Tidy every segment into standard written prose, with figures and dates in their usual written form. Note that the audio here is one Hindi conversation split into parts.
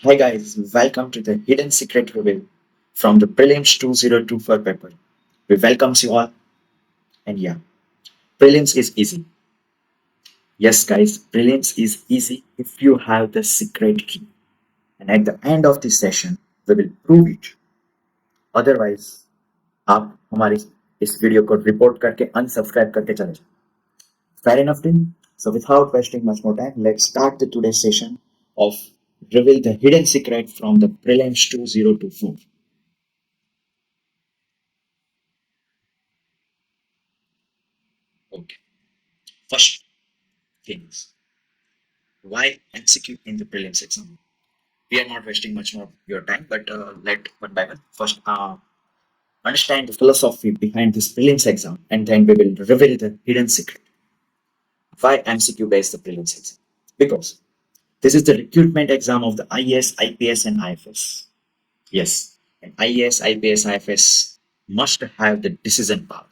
Hi guys, welcome to the Hidden Secret Reveal from the Prelims 2024 paper. We welcomes you all, and yeah, Prelims is easy. Yes guys, Prelims is easy if you have the secret key. And at the end of this session, we will prove it. Otherwise, आप हमारी इस वीडियो को रिपोर्ट करके unsubscribe करके चले जाओ. Fair enough then? So without wasting much more time, let's start the today's session of Reveal the Hidden Secret from the Prelims 2024. Okay. First things. Why MCQ in the prelims exam? We are not wasting much more of your time, but let one by one. First, understand the philosophy behind this prelims exam, and then we will reveal the hidden secret. Why MCQ based the prelims exam? Because this is the recruitment exam of the IAS, IPS, and IFS. Yes, and IAS, IPS, IFS must have the decision power.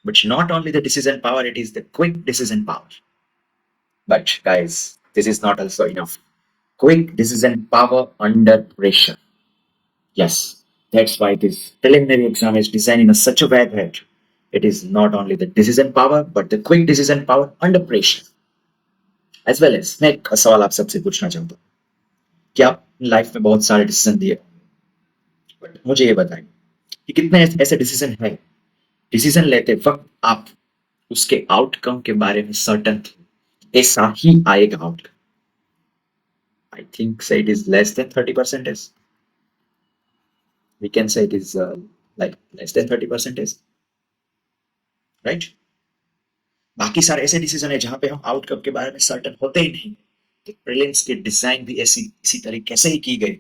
But not only the decision power, it is the quick decision power. But guys, this is not also enough. Quick decision power under pressure. Yes, that's why this preliminary exam is designed in such a way that it is not only the decision power, but the quick decision power under pressure. As well as मैं एक सवाल आप सबसे पूछना चाहता हूँ कि आप लाइफ में बहुत सारे डिसीजन दिए, बट मुझे ये बताएं कि कितने ऐसे डिसीजन है डिसीजन लेते वक्त आप उसके आउटकम के बारे में सर्टन थे, ऐसा ही आएगा आउटकम. आई थिंक से it is less than 30%. We can say it is like less than 30%, right. बाकी सारे ऐसे डिसीजन है जहां पे हम आउटकम के बारे में सर्टन होते ही नहीं. तो प्रीलिम्स की डिजाइन भी ऐसी इसी तरीके से ही की गई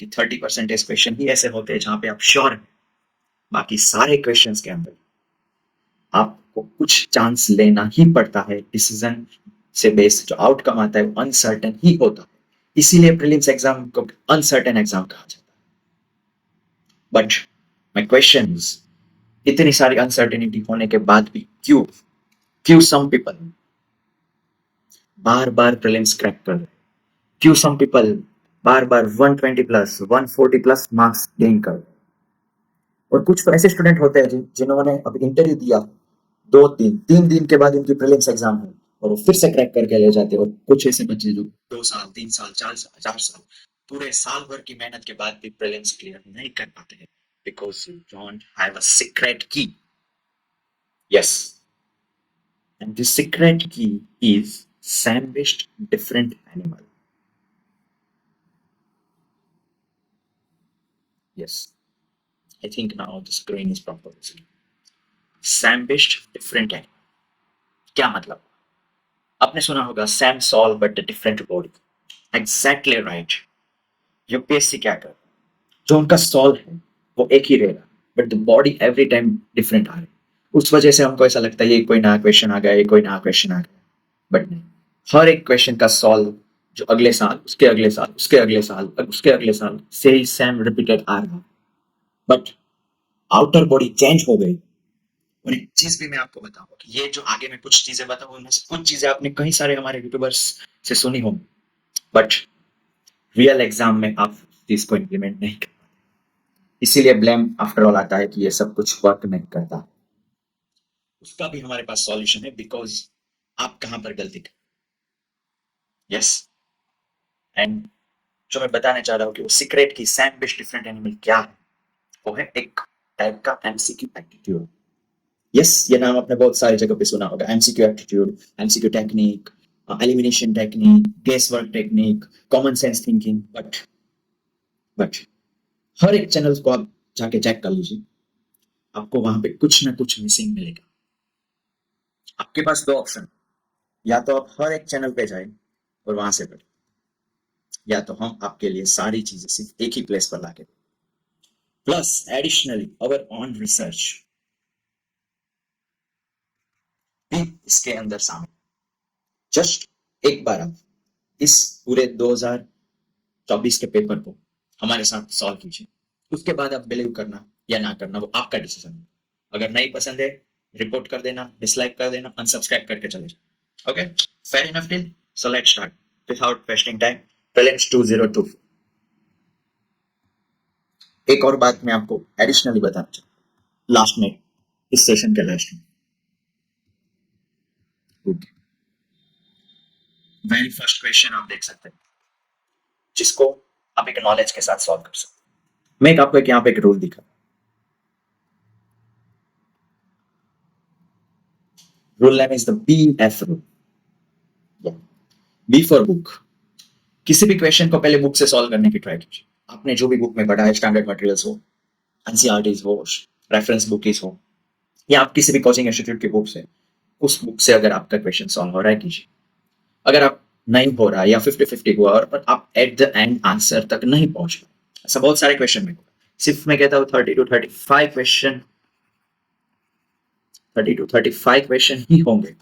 कि 30% क्वेश्चन ही ऐसे होते हैं जहां पे आप श्योर हैं. बाकी सारे क्वेश्चंस के अंदर आपको कुछ चांस लेना ही पड़ता है. डिसीजन से बेस्ड जो आउटकम आता है वो अनसर्टन ही होता है. इसीलिए प्रीलिम्स एग्जाम को अनसर्टन एग्जाम कहा जाता है. बट माय क्वेश्चन इज, इतनी सारी अनसर्टेनिटी होने के बाद भी क्यों क्यों सम पीपल बार बार प्रीलिम्स क्रैक कर रहे हैं? क्यों सम पीपल बार बार 120 प्लस 140 प्लस मार्क्स गेन कर रहे हैं? और कुछ तो ऐसे स्टूडेंट होते हैं जिन्होंने अब इंटरव्यू दिया, 2 दिन 3 दिन के बाद इनकी प्रीलिम्स एग्जाम है और वो फिर से क्रैक करके ले जाते हैं. और कुछ ऐसे बच्चे जो 2 साल 3 साल 4 साल 4 साल पूरे साल भर की मेहनत के बाद भी प्रीलिम्स क्लियर नहीं कर पाते हैं because you don't have a secret key. Yes, and the secret key is sandwiched different animal. Yes, I think now the screen is proper. Sandwiched different animal. क्या मतलब? आपने सुना होगा same soul but different body. Exactly right. UPSC क्या कर, जो उनका सॉल्व है वो एक ही रहेगा, but the body every time different आ रही है. उस वजह से हमको ऐसा लगता है ये कोई नया क्वेश्चन आ गया, ये कोई नया क्वेश्चन आ गया, बट नहीं. हर एक क्वेश्चन का सॉल्व जो अगले साल, उसके अगले साल, उसके अगले साल, उसके अगले साल से ही सेम रिपीटेड आ रहा. बट आउटर बॉडी चेंज हो गई. और एक चीज भी मैं आपको बताऊंगा कि ये जो आगे मैं कुछ चीजें बताऊंगा उनमें से कुछ चीजें आपने कई सारे हमारे यूट्यूबर्स से सुनी होंगी, बट रियल एग्जाम में आप इसको इम्प्लीमेंट नहीं कर. इसीलिए ब्लेम आफ्टर ऑल आता है कि ये सब कुछ वर्क नहीं करता. उसका भी हमारे पास सॉल्यूशन है बिकॉज आप कहां पर गलती कर. यस, एंड जो मैं बताने चाह रहा हूँ कि वो सीक्रेट की सैंडविच डिफरेंट एनिमल क्या है, वो है एक टाइप का एमसीक्यू एप्टीट्यूड. यस, ये नाम आपने बहुत सारी जगह पे सुना होगा. MCQ aptitude, MCQ technique, elimination technique, guess work technique, common sense thinking. But हर एक चैनल को आप जाके चेक कर लीजिए, आपको वहां पे कुछ ना कुछ मिसिंग मिलेगा. आपके पास दो ऑप्शन, या तो आप हर एक चैनल पे जाए और वहां से पढ़े, या तो हम आपके लिए सारी चीजें सिर्फ एक ही प्लेस पर लाके. Plus additionally our on research भी इसके अंदर शामिल. जस्ट एक बार आप इस पूरे 2024 के पेपर को हमारे साथ सॉल्व कीजिए. उसके बाद आप बिलीव करना या ना करना वो आपका डिसीजन है. अगर नहीं पसंद है, रिपोर्ट कर देना, डिसलाइक कर देना, अनसब्सक्राइब करके चले जाओ. Okay, fair enough deal. So let's start without wasting time. Prelims 202। एक और बात मैं आपको एडिशनली बताना चाहूँ लास्ट में, इस सेशन के लास्ट में। वेरी फर्स्ट क्वेश्चन आप देख सकते हैं जिसको आप एक नॉलेज के साथ सॉल्व कर सकते हैं। मैं आपको एक यहाँ पे एक रूल दिखा, rule name is the BF rule. B for book. किसी भी क्वेश्चन को पहले बुक से सॉल्व करने की ट्राई कीजिए। आपने जो भी बुक में पढ़ा है, स्टैंडर्ड मटेरियल्स हो, एनसीईआरटीज हो, रेफरेंस बुकीज हो, या आप किसी भी कोचिंग इंस्टीट्यूट की बुक से, उस बुक से अगर आपका क्वेश्चन सॉल्व हो रहा है कीजिए। अगर आप नहीं हो रहा या 50-50 हुआ और आप एट द एंड आंसर तक नहीं पहुंच रहे, ऐसा बहुत सारे क्वेश्चन में हुआ। सिर्फ मैं कहता हूँ 30 to 35 क्वेश्चन, 30 to 35 क्वेश्चन ही होंगे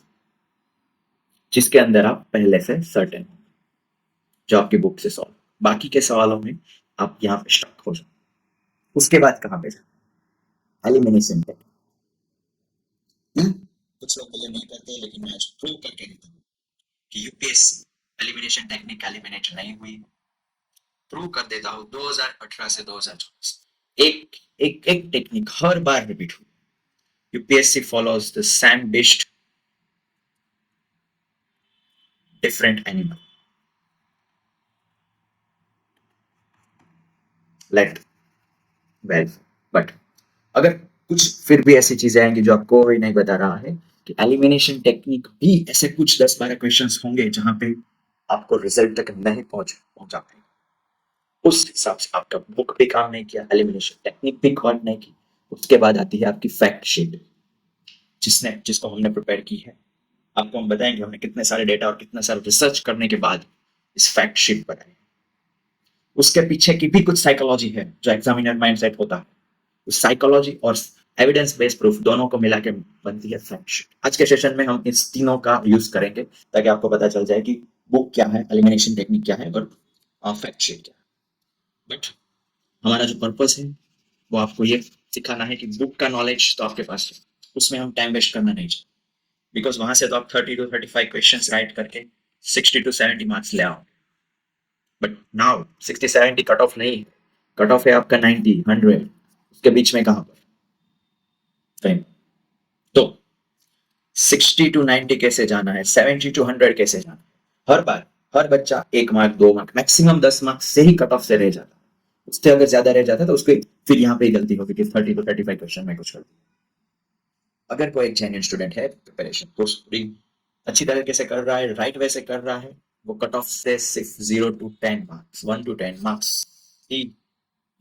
जिसके अंदर आप पहले से सर्टेन हो, जो आपकी बुक से सॉल्व। बाकी के सवालों में आप यहाँ पे स्टक हो जाओ। उसके बाद कहाँ पे जाए? Elimination technique. कुछ लोग मुझे नहीं करते, लेकिन मैं आज प्रूव करके देता हूँ कि यूपीएससी एलिमिनेशन टेक्निक एलिमिनेट नहीं हुई। प्रूव कर देता हूँ 2018 से 2024 एक एक एक टेक्निक हर बार रिपीट हुई। UPSC follows the same based different animal. Let verify. But अगर कुछ फिर भी ऐसी चीजें आएंगी जो आपको कोई नहीं बता रहा है कि एलिमिनेशन टेक्निक भी ऐसे कुछ 10-12 क्वेश्चंस होंगे जहां पे आपको रिजल्ट तक नहीं पहुंचा पाएगा, उस हिसाब से आपका बुक भी काम नहीं किया, एलिमिनेशन टेक्निक भी काम नहीं की। उसके बाद आती है आपकी फैक्ट शीट, जिसको हमने प्रिपेयर की है। आपको हम बताएंगे हमने कितने सारे डेटा और कितने सारे रिसर्च करने के बाद इस फैक्ट शीट बनाई। उसके पीछे की भी कुछ साइकोलॉजी है जो एग्जामिनर माइंडसेट होता है। उस साइकोलॉजी और एविडेंस बेस्ड प्रूफ दोनों को मिला के बनती है फैक्ट शीट। आज के सेशन में हम इस तीनों का यूज करेंगे ताकि आपको पता चल जाए कि बुक क्या है, एलिमिनेशन टेक्निक क्या है और फैक्ट शीट क्या है। बट हमारा जो पर्पस है वो आपको ये सिखाना है कि बुक का नॉलेज तो आपके पास है, उसमें हम टाइम वेस्ट करना नहीं चाहिए। बिकॉज वहां से तो आप 30 to 35 क्वेश्चन राइट करके 60 to 70 मार्क्स ले आओ। बट नाउ 60-70 कट ऑफ नहीं, कट ऑफ है आपका 90-100, उसके बीच में कहां पर कहीं। तो 60 to 90 कैसे जाना है, 70 to 100 कैसे जाना है, हर बार हर बच्चा 1 मार्क 2 मार्क मैक्सिमम 10 मार्क्स से ही कट ऑफ से रह जाता है। उससे अगर ज्यादा रह जाता है तो उसको फिर यहाँ पे गलती होगी कि 30 to 35 क्वेश्चन में कुछ कर दिया। अगर कोई एक जेन्युइन स्टूडेंट है, प्रिपरेशन तो पूरी अच्छी तरीके से कर रहा है, राइट वे से कर रहा है, वो कट ऑफ से सिर्फ 0 to 10 marks, 1 to 10 marks he,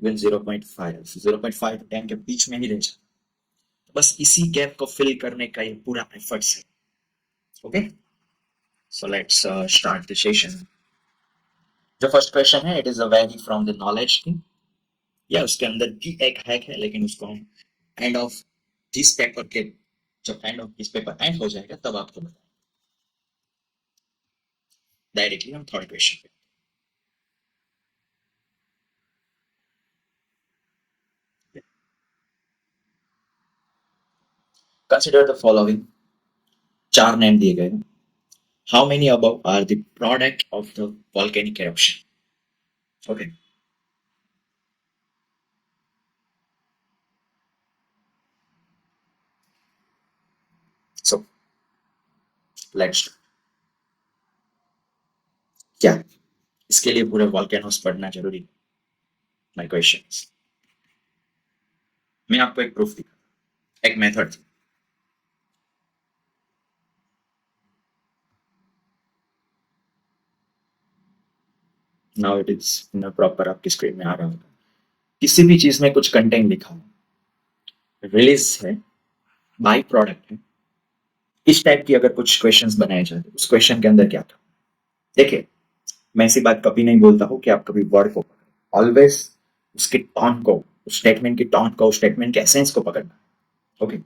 even 0.5 to 10 के बीच में ही रह जाता। बस इसी गैप को फिल करने का ये पूरा एफर्ट्स है। Okay, so let's start the session. जो फर्स्ट क्वेश्चन है, it is a very from the knowledge thing, या उसके अंदर भी एक हैक है, लेकिन उसको हम एंड ऑफ दिस पेपर के, जब end of this paper end हो जाएगा तब आपको बताएंगे। डायरेक्टली हम थर्ड क्वेश्चन पे। Consider the following. 4 नेम दिए गए। How many above are the product of the volcanic eruption? Okay, so let's, क्या इसके लिए पूरे वॉल्केनोस पढ़ना जरूरी है? माय क्वेश्चन, मैं आपको एक प्रूफ दिखा, एक मेथड थी। Now it is in proper आपकी स्क्रीन में आ रहा होगा। किसी भी चीज में कुछ कंटेंट लिखा है, रिलीज है, बाई प्रोडक्ट है, इस टाइप की अगर कुछ क्वेश्चंस बनाए जाते, उस क्वेश्चन के अंदर क्या था? देखिए, मैं ऐसी बात कभी नहीं बोलता हूँ कि आप कभी वर्ड को, ऑलवेज उसके टोन को, उस स्टेटमेंट की टोन को, उस स्टेटमेंट के एसेंस को पकड़ना। ओके,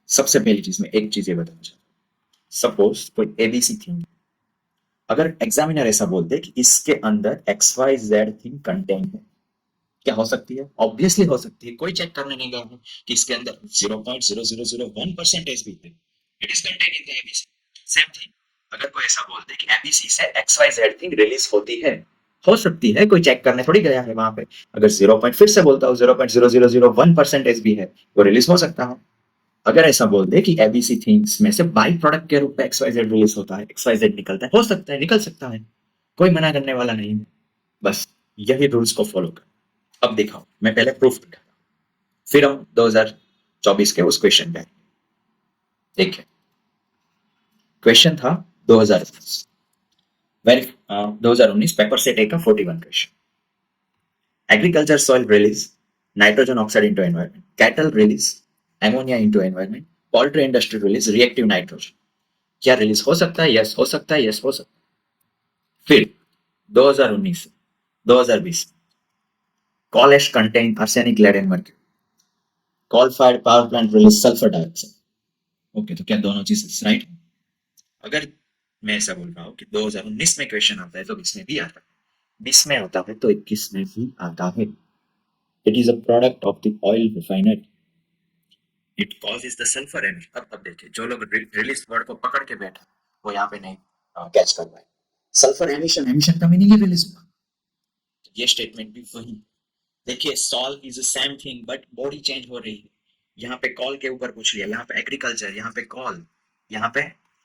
सबसे पहली चीज में एक चीज ये बताना चाहता हूँ। सपोज कोई एबीसी थिंग, अगर एग्जामिनर ऐसा बोल दे कि इसके अंदर XYZ थिंग कंटेंट है, क्या हो सकती है? ऑब्वियसली हो सकती है, कोई चेक करने नहीं गया है कि इसके अंदर 0.0001% भी है, it is content in the ABC. Same thing, अगर कोई ऐसा बोल दे कि एबीसी से XYZ थिंग रिलीज होती है, हो सकती है, कोई चेक करने थोड़ी गया है वहां पे। अगर 0 पॉइंट फिर से बोलता हूँ 0.0001% भी है वो रिलीज हो सकता है। अगर ऐसा बोल दे कि एबीसी थिंग्स में से बाई प्रोडक्ट के रूप में XYZ रिलीज होता है, XYZ निकलता है, हो सकता है, निकल सकता है, कोई मना करने वाला नहीं है। बस यही रूल्स को फॉलो कर। अब दिखाओ, मैं पहले प्रूफ दिखा, फिर हम 2024 के उस क्वेश्चन पे देखिए। क्वेश्चन था 2019, 2019 पेपर सेट ए का 41 question. Agriculture soil release nitrogen oxide into environment, cattle release ammonia into environment, poultry industry release reactive nitrogen. क्या रिलीज हो सकता है? यस हो सकता है, यस हो सकता है। फिर 2019 से 2020 coal ash contain arsenic, lead and mercury. coal fired power plant release sulfur dioxide. Okay, तो क्या दोनों चीज राइट? अगर मैं ऐसा बोल रहा हूँ कि 2019 में क्वेश्चन आता है तो 20 में भी आता है, 20 में आता है तो 21 में भी आता है। It is a product of the oil refinery, it causes the sulphur emission. अब देखिए, जो लोग रिलीज वर्ड को पकड़ के बैठे वो यहाँ पे नहीं कैच कर पाए। सल्फर एमिशन, एमिशन का मीनिंग ही रिलीज हुआ। ये स्टेटमेंट भी वही। देखिए, soul is same thing but body change हो रही है। यहाँ पे कॉल के ऊपर पूछ लिया, यहाँ पे एग्रीकल्चर, यहाँ पे कॉल, यहाँ पे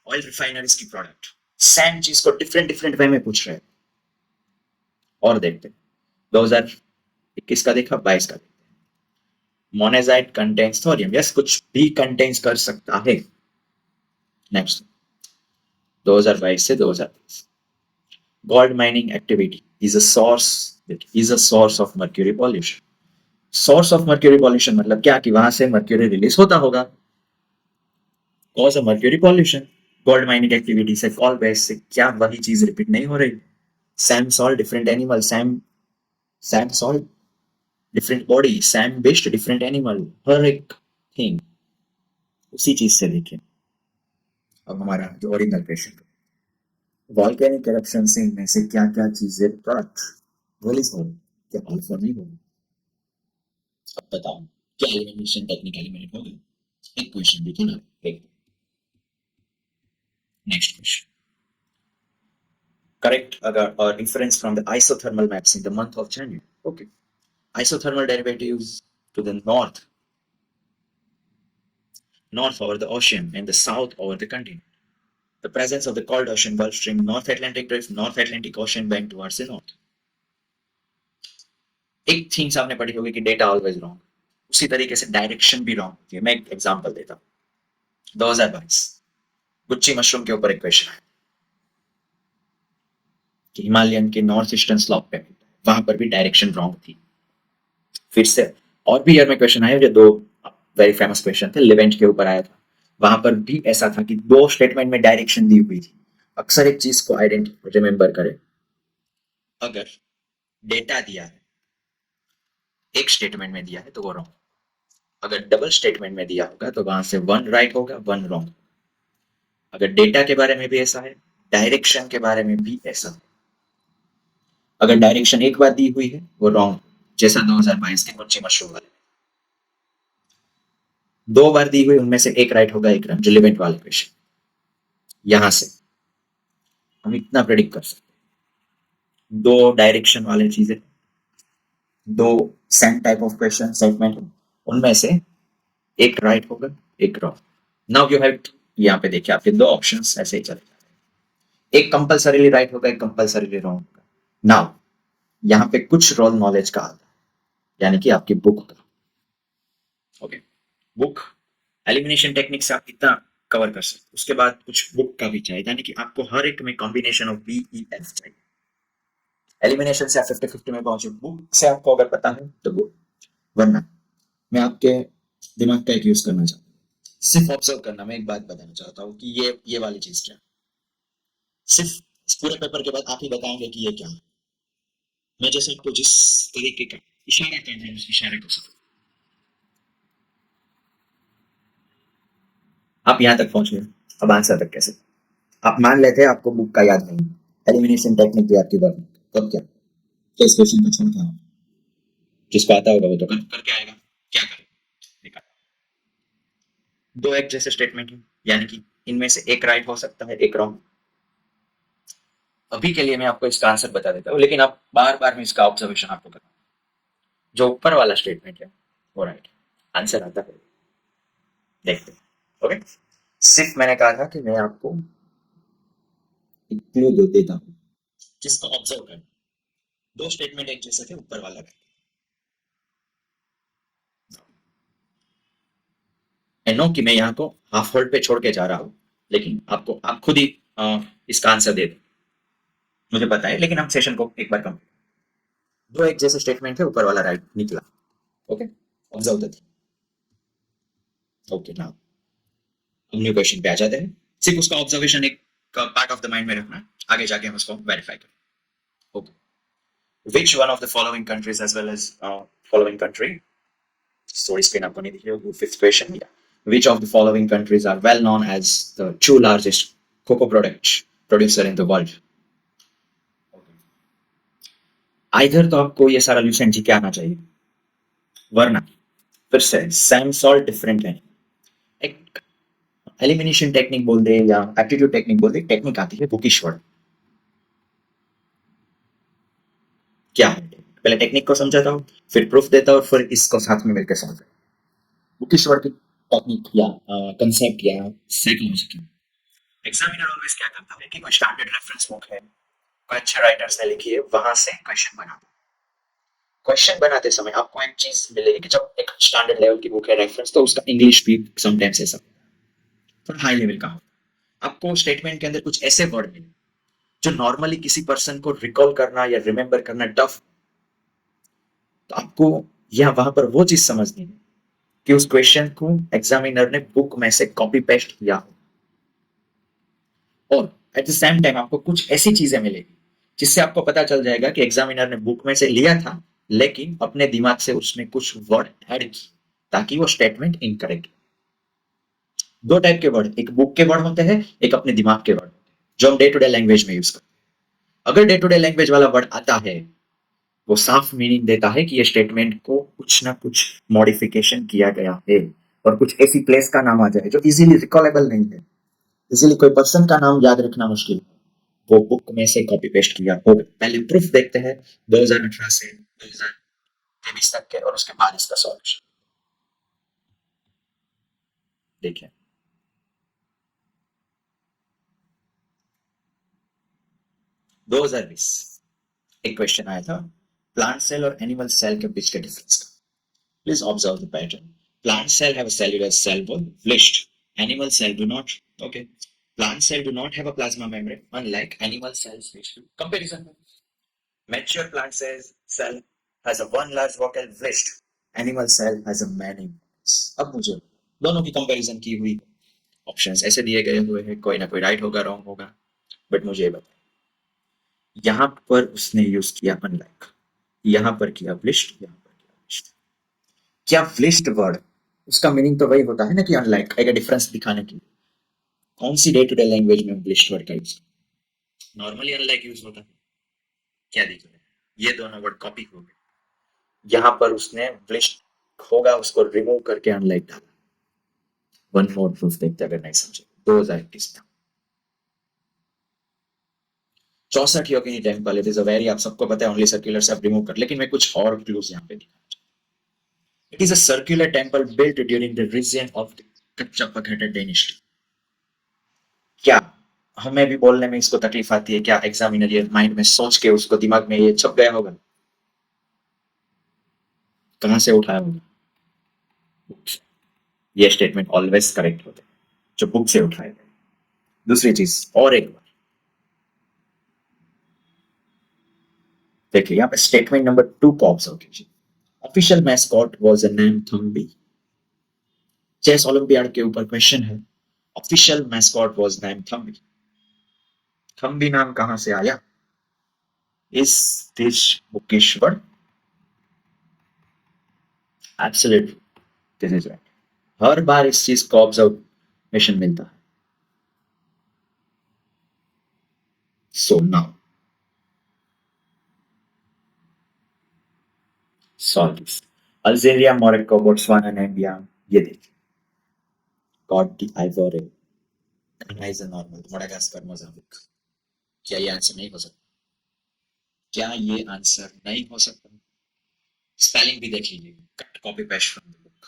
ऑयल रिफाइनरीज की प्रोडक्ट, सेम चीज को डिफरेंट डिफरेंट वे में पूछ रहे हैं। और देखते 2021 का देखा, 22 का देखते। मोनेजाइट कंटेन्स थोरियम, यस कुछ भी कंटेन्स कर सकता है। नेक्स्ट 2022 से 2023, gold mining activity is a source of mercury pollution. Source of mercury pollution मतलब क्या कि वहां से मर्क्यूरी रिलीज होता होगा। Cause of mercury pollution, gold mining activity से, कॉल बेस से, क्या वही चीज रिपीट नहीं हो रही? Same salt different animal, same same salt different body, same based different animal, हर एक थिंग उसी चीज से देखें। अब हमारा जो ओरिजिनल क्वेश्चन, वॉल्केनिक एरप्शन से इनमें से क्या क्या चीजें प्रोडक्ट रिलीज हो रही, क्या अल्फा नहीं हो रही? अब बताओ, क्या एलिमिनेशन टेक्निक एलिमिनेट होगी? एक क्वेश्चन देखिए ना, एक next question. Correct or inference from the isothermal maps in the month of January. Okay. Isothermal derivatives to the north over the ocean and the south over the continent. The presence of the cold ocean Gulf Stream, North Atlantic Drift, North Atlantic Ocean bend towards the north. एक थिंग्स आपने पढ़ी होगी कि डेटा ऑलवेज रॉन्ग, उसी तरीके से डायरेक्शन भी रॉन्ग होती है। मैं एक एग्जांपल देता हूँ। 2022 गुच्ची मशरूम के ऊपर एक क्वेश्चन है कि हिमालयन के नॉर्थ ईस्टर्न स्लॉप पे वहां पर भी डायरेक्शन रॉन्ग थी। फिर से और भी ईयर में क्वेश्चन आया, जो दो वेरी फेमस क्वेश्चन थे, लिवेंट के ऊपर आया था। वहां पर भी ऐसा था कि दो स्टेटमेंट में डायरेक्शन दी हुई थी। अक्सर एक चीज को रिमेंबर करें, अगर डेटा दिया है एक स्टेटमेंट में दिया है तो वो रॉन्ग, अगर डबल स्टेटमेंट में दिया होगा तो वहां से वन राइट होगा, वन रॉन्ग। अगर डेटा के बारे में भी ऐसा है, डायरेक्शन के बारे में भी ऐसा है। अगर डायरेक्शन एक बार दी हुई है वो रॉन्ग, जैसा 2022 के गुच्ची मशरूम वाले, दो बार दी हुई उनमें से एक राइट होगा, एक रॉन्ग, रिलेवेंट वाले क्वेश्चन। यहां से हम इतना प्रेडिक्ट कर सकते हैं, दो डायरेक्शन वाले चीजें, दो same type of question segment, उनमें से एक राइट होगा, एक रॉन्ग। नाउ यू हैव, यहाँ पे देखिए आपके दो ऑप्शंस ऐसे ही चले जा रहे हैं, एक कंपल्सरीली राइट होगा, एक कंपल्सरीली रॉन्ग होगा। नाउ यहाँ पे कुछ रोल नॉलेज का आता है, यानी कि आपकी बुक का। ओके, बुक एलिमिनेशन टेक्निक से आप कितना कवर कर सकते, उसके बाद कुछ बुक का भी चाहिए, यानी कि आपको हर एक में कॉम्बिनेशन ऑफ BEF चाहिए। एलिमिनेशन से आप 50-50 में पहुंचे, बुक से आपको अगर पता है तो बुक, वरना मैं आपके दिमाग का एक यूज करना चाहता हूँ, सिर्फ ऑब्जर्व करना। मैं एक बात बताना चाहता हूँ कि ये वाली चीज क्या, सिर्फ इस पूरे पेपर के बाद आप ही बताएंगे कि ये क्या है। मैं जैसे आपको जिस तरीके का इशारा कर रहा हूँ उस इशारे को समझ, आप यहाँ तक पहुंच गए, अब आंसर तक कैसे? आप मान लेते हैं आपको बुक का याद नहीं, एलिमिनेशन टेक्निक भी आपकी बात, तब क्या, तो इस क्वेश्चन को छोड़ता हूँ, जिसको आता होगा वो तो करके आएगा, क्या करे, देखा। दो एक जैसे स्टेटमेंट है, यानी कि इनमें से एक राइट हो सकता है, एक रॉन्ग। अभी के लिए मैं आपको इसका आंसर बता देता हूँ, लेकिन आप बार बार में इसका ऑब्जर्वेशन आपको करना। जो ऊपर वाला स्टेटमेंट है वो राइट, आंसर आता है, देखते हैं। ओके, सिर्फ मैंने कहा था कि मैं आपको एक क्लू दे देता हूँ जिसको ऑब्जर्व करना। दो स्टेटमेंट एक जैसे थे, ऊपर वाला राइट। आई नो कि मैं यहाँ को हाफ होल्ड पे छोड़ के जा रहा हूँ, लेकिन आपको आप खुद ही इसका आंसर दे दो, मुझे पता है, लेकिन हम सेशन को एक बार कम। दो एक जैसे स्टेटमेंट थे, ऊपर वाला राइट निकला। Okay, observe that. Okay, now हम न्यू क्वेश्चन पे आ जाते हैं। सिर्फ उसका ऑब्जर्वेशन एक पार्ट ऑफ द माइंड में रखना, आगे जाके हम उसको वेरीफाई करें। Okay, which one of the following countries as well as following country story screen आपको नहीं दिख रही होगी, fifth question, yeah, which of the following countries are well known as the two largest cocoa producer in the world? Either तो आपको ये सारा ल्यूसेंट जी के आना चाहिए, वरना फिर से सेम सॉल्ट डिफरेंट है। एक एलिमिनेशन टेक्निक बोल दे या एप्टीट्यूड टेक्निक बोल दे, टेक्निक आती है बुकिश वर्ड। क्या है पहले टेक्निक को समझाता हूँ, फिर प्रूफ देता हूँ, फिर इसको साथ में मिलकर समझ। बुकिश वर्ड की टेक्निक या कंसेप्ट या साइकोलॉजी की। एग्जामिनर ऑलवेज क्या करता है कि कोई स्टैंडर्ड रेफरेंस बुक है, कोई अच्छे राइटर्स ने लिखी है, वहां से क्वेश्चन बनाता है। क्वेश्चन बनाते समय आपको एक चीज मिलेगी कि जब एक स्टैंडर्ड लेवल की बुक है रेफरेंस, तो उसका इंग्लिश भी समटाइम्स ऐसा थोड़ा हाई लेवल का हो। आपको स्टेटमेंट के अंदर कुछ ऐसे वर्ड मिले जो नॉर्मली किसी पर्सन को रिकॉल करना या रिमेंबर करना टफ, तो आपको यहाँ वहां पर वो चीज समझनी है कि उस क्वेश्चन को एग्जामिनर ने बुक में से कॉपी पेस्ट किया हो, और एट द सेम टाइम आपको कुछ ऐसी चीजें मिलेगी जिससे आपको पता चल जाएगा कि एग्जामिनर ने बुक में से लिया था, लेकिन अपने दिमाग से उसने कुछ वर्ड ऐड की ताकि वो स्टेटमेंट इनकरेक्ट। दो टाइप के वर्ड, एक बुक के वर्ड होते हैं, एक अपने दिमाग के वर्ड, जो हम डे टू डे लैंग्वेज में यूज करते हैं। अगर डे टू डे लैंग्वेज वाला वर्ड आता है, वो साफ मीनिंग देता है कि ये स्टेटमेंट को कुछ ना कुछ मॉडिफिकेशन किया गया है, और कुछ ऐसी प्लेस का नाम आ जाए जो इजीली रिकॉलेबल नहीं है, इजीली कोई पर्सन का नाम याद रखना मुश्किल है, वो बुक में से कॉपी पेस्ट किया होगा। पहले प्रूफ देखते हैं 2018 से 2023 तक के, और उसके बाद इसका सॉल्यूशन देखिए। 2020 एक क्वेश्चन आया था, प्लांट सेल और एनिमल सेल के बीच के डिफरेंस का। Please observe the pattern. Plant cell have a cellular cell wall, fleshed. Animal cell do not. Okay. Plant cell do not have a plasma membrane, unlike animal cells which do. Comparison. Mature plant cell has a one large vocal fleshed. Animal cell has a many. अब मुझे दोनों की कंपैरिजन की हुई, ऑप्शंस ऐसे दिए गए हुए हैं, कोई ना कोई राइट होगा रॉन्ग होगा, बट मुझे ये बताइए, यहाँ पर उसने यूज किया अनलाइक, यहाँ पर किया फ्लिश्ड, यहाँ पर किया फ्लिश्ड। क्या फ्लिश्ड वर्ड, उसका मीनिंग तो वही होता है ना कि अनलाइक, एक डिफरेंस दिखाने की। कौन सी डे टू डे लैंग्वेज में फ्लिश्ड वर्ड का यूज, नॉर्मली अनलाइक यूज होता है। क्या दिख रहा है, ये दोनों वर्ड कॉपी हो गए, यहाँ पर उसने फ्लिश्ड होगा उसको रिमूव करके अनलाइक डाला। वन मोर प्रूफ देखते अगर नहीं समझे। 2021 में 64 Yogini temple, it is a very, आप सबको पता है ओनली सर्कुलर से आप रिमूव कर, लेकिन मैं कुछ और क्लूज यहाँ पे दिखा। It is a circular temple built during the region of the Kachchhapaghata dynasty. क्या हमें भी बोलने में इसको तकलीफ आती है, क्या एग्जामिनर ये माइंड में सोच के उसको दिमाग में ये छप गया होगा, कहां से उठाया होगा? ये स्टेटमेंट ऑलवेज करेक्ट होते हैं जो बुक से उठाए गए। दूसरी चीज और एक बार देखिए, यहाँ पे स्टेटमेंट नंबर 2 को ऑब्जर्व कीजिए। Official mascot was a name Thambi. Chess Olympiad के ऊपर क्वेश्चन है, official mascot was name Thambi. Thambi नाम कहां से आया? Is this bookish word? Absolutely, this is right. हर बार इस चीज को ऑब्जर्वेशन मिलता है। So now solve this. Algeria, Morocco, Botswana, Namibia, ये देखिए, Cote d'Ivoire, Ghana is a normal, Madagascar, Mozambique. क्या ये आंसर नहीं हो सकता? क्या ये आंसर नहीं हो सकता? स्पेलिंग भी देख लीजिए, cut copy paste from the book.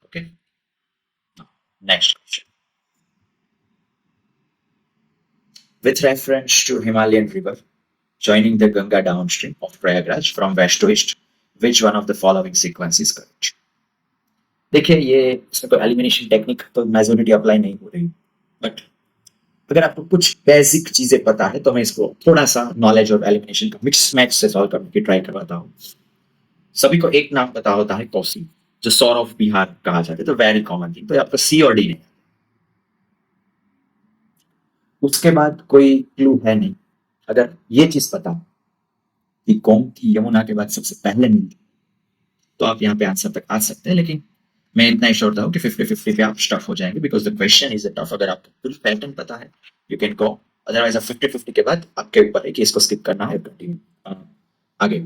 Okay, next question. With reference to Himalayan river joining the Ganga downstream of Prayagraj from west to east, which one of the following sequence is correct? देखिए ये इसमें कोई एलिमिनेशन टेक्निक तो मेजोरिटी अप्लाई नहीं हो रही, बट अगर आपको कुछ बेसिक चीजें पता है तो मैं इसको थोड़ा सा नॉलेज और एलिमिनेशन का मिक्स मैच से सॉल्व करने की ट्राई करवाता हूँ. सभी को एक नाम पता होता है कोसी, जो सौर ऑफ बिहार कहा जाता है, तो वेरी कॉमन थिंग, तो आपका सी और डी नहीं. उसके बाद कोई क्लू है नहीं. अगर ये चीज पता कि गोमती यमुना के बाद सबसे पहले मिलती, तो आप यहाँ पे आंसर तक आ सकते हैं, लेकिन मैं इतना ही श्योर था कि 50-50 पे आप स्टफ हो जाएंगे, because the question is tough. अगर आपको फुल पैटर्न पता है यू कैन गो, अदरवाइज आप 50-50 के बाद आपके ऊपर है कि इसको स्किप करना है, कंटिन्यू आगे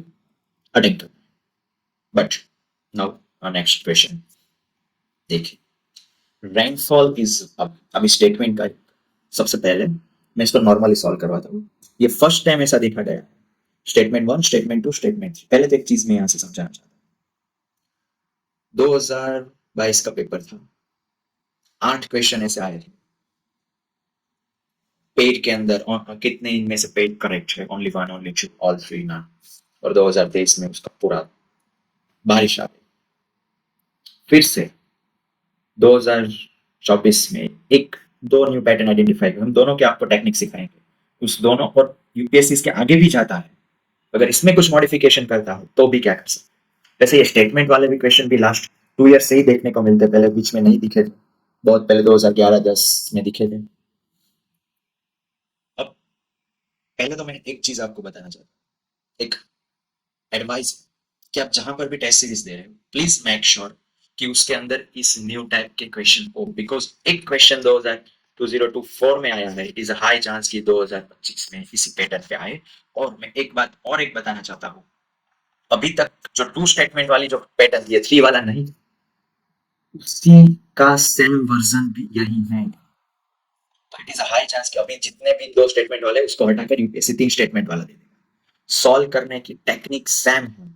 अटेम्प्ट करना. बट नाउ नेक्स्ट क्वेश्चन देखिए. रेनफॉल इज, अभी स्टेटमेंट का सबसे पहले मैं इसको नॉर्मली सॉल्व करवाता हूँ. ये फर्स्ट टाइम ऐसा देखा गया. Statement 1, statement 2, statement 3. पहले तो एक चीज मैं यहां से समझाना चाहता हूँ. 2022 का पेपर था, 8 क्वेश्चन ऐसे आए थे. पेड के अंदर कितने इनमें से पेड करेक्ट है? ओनली 1, ओनली 2, ऑल 3 ना. और 2023 में उसका पूरा बारिश आ गई. फिर से 2024 में एक दो न्यू पैटर्न आइडेंटिफाई कर, हम दोनों के आपको टेक्निक सिखाएंगे. उस दोनों और यूपीएससी इसके आगे भी जाता है, अगर इसमें कुछ मॉडिफिकेशन करता हो तो भी क्या कर सकते. वैसे ये स्टेटमेंट वाले भी क्वेश्चन भी लास्ट 2 ईयर से ही देखने को मिलते, पहले बीच में नहीं दिखे थे, बहुत पहले 2011-10 में दिखे थे. अब पहले तो मैं एक चीज आपको बताना चाहता हूँ, एक एडवाइस, कि आप जहां पर भी टेस्ट सीरीज दे रहे हो प्लीज मेक श्योर कि उसके अंदर इस न्यू टाइप के क्वेश्चन हो, बिकॉज एक क्वेश्चन 2024 में आया है, it is a high chance कि 2025 में इसी पैटर्न पे आए. और मैं एक बात और एक बताना चाहता हूँ, अभी तक जो 2 स्टेटमेंट वाली जो पैटर्न थी, 3 वाला नहीं, उसी का सेम वर्जन भी यही है. तो it is a high chance कि अभी जितने भी 2 स्टेटमेंट वाले उसको हटाकर यूपीएससी 3 स्टेटमेंट वाला दे देगा. सॉल्व करने की टेक्निक सेम है,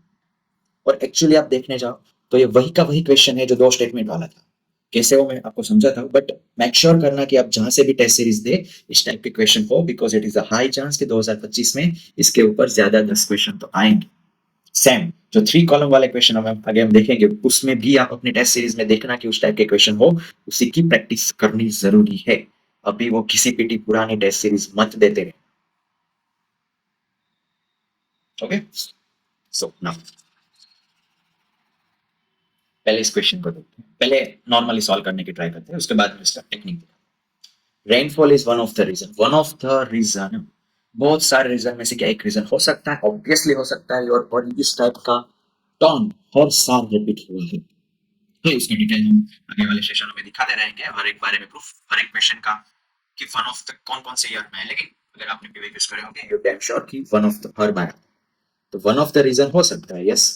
और एक्चुअली आप देखने जाओ तो ये वही का वही क्वेश्चन है जो 2 स्टेटमेंट वाला था. कैसे हो मैं आपको समझाता हूँ, बट मेक श्योर करना कि आप जहां से भी टेस्ट सीरीज दे इस टाइप के क्वेश्चन हो, because it is a high chance कि 2025 में इसके ऊपर ज्यादा 10 क्वेश्चन तो आएंगे. सेम जो 3 कॉलम वाले क्वेश्चन हम आगे हम देखेंगे, उसमें भी आप अपने टेस्ट सीरीज में देखना कि उस टाइप के क्वेश्चन हो, उसी की प्रैक्टिस करनी जरूरी है. अभी वो किसी पीटी पुरानी टेस्ट सीरीज मत देते हैं. ओके, सो नाउ पहले इस क्वेश्चन को देखते हैं, पहले नॉर्मली सॉल्व करने की ट्राई करते हैं, उसके बाद में इसका technique. Rainfall is one of the reason, one of the reason, बहुत सारे रीजन में से क्या एक रीजन हो सकता है, ऑब्वियसली हो सकता है. और इस टाइप का टर्न हर साल रिपीट हुआ है. तो इसकी डिटेल हम आगे वाले सेशनों में दिखाते रहेंगे, हर एक बारे में प्रूफ, हर एक क्वेश्चन का कि वन ऑफ द कौन कौन से ईयर में है. लेकिन अगर आपने पीवीक्यूज करे होंगे यू डैम श्योर कि वन ऑफ द हर बार, तो वन ऑफ द रीजन हो सकता है. यस,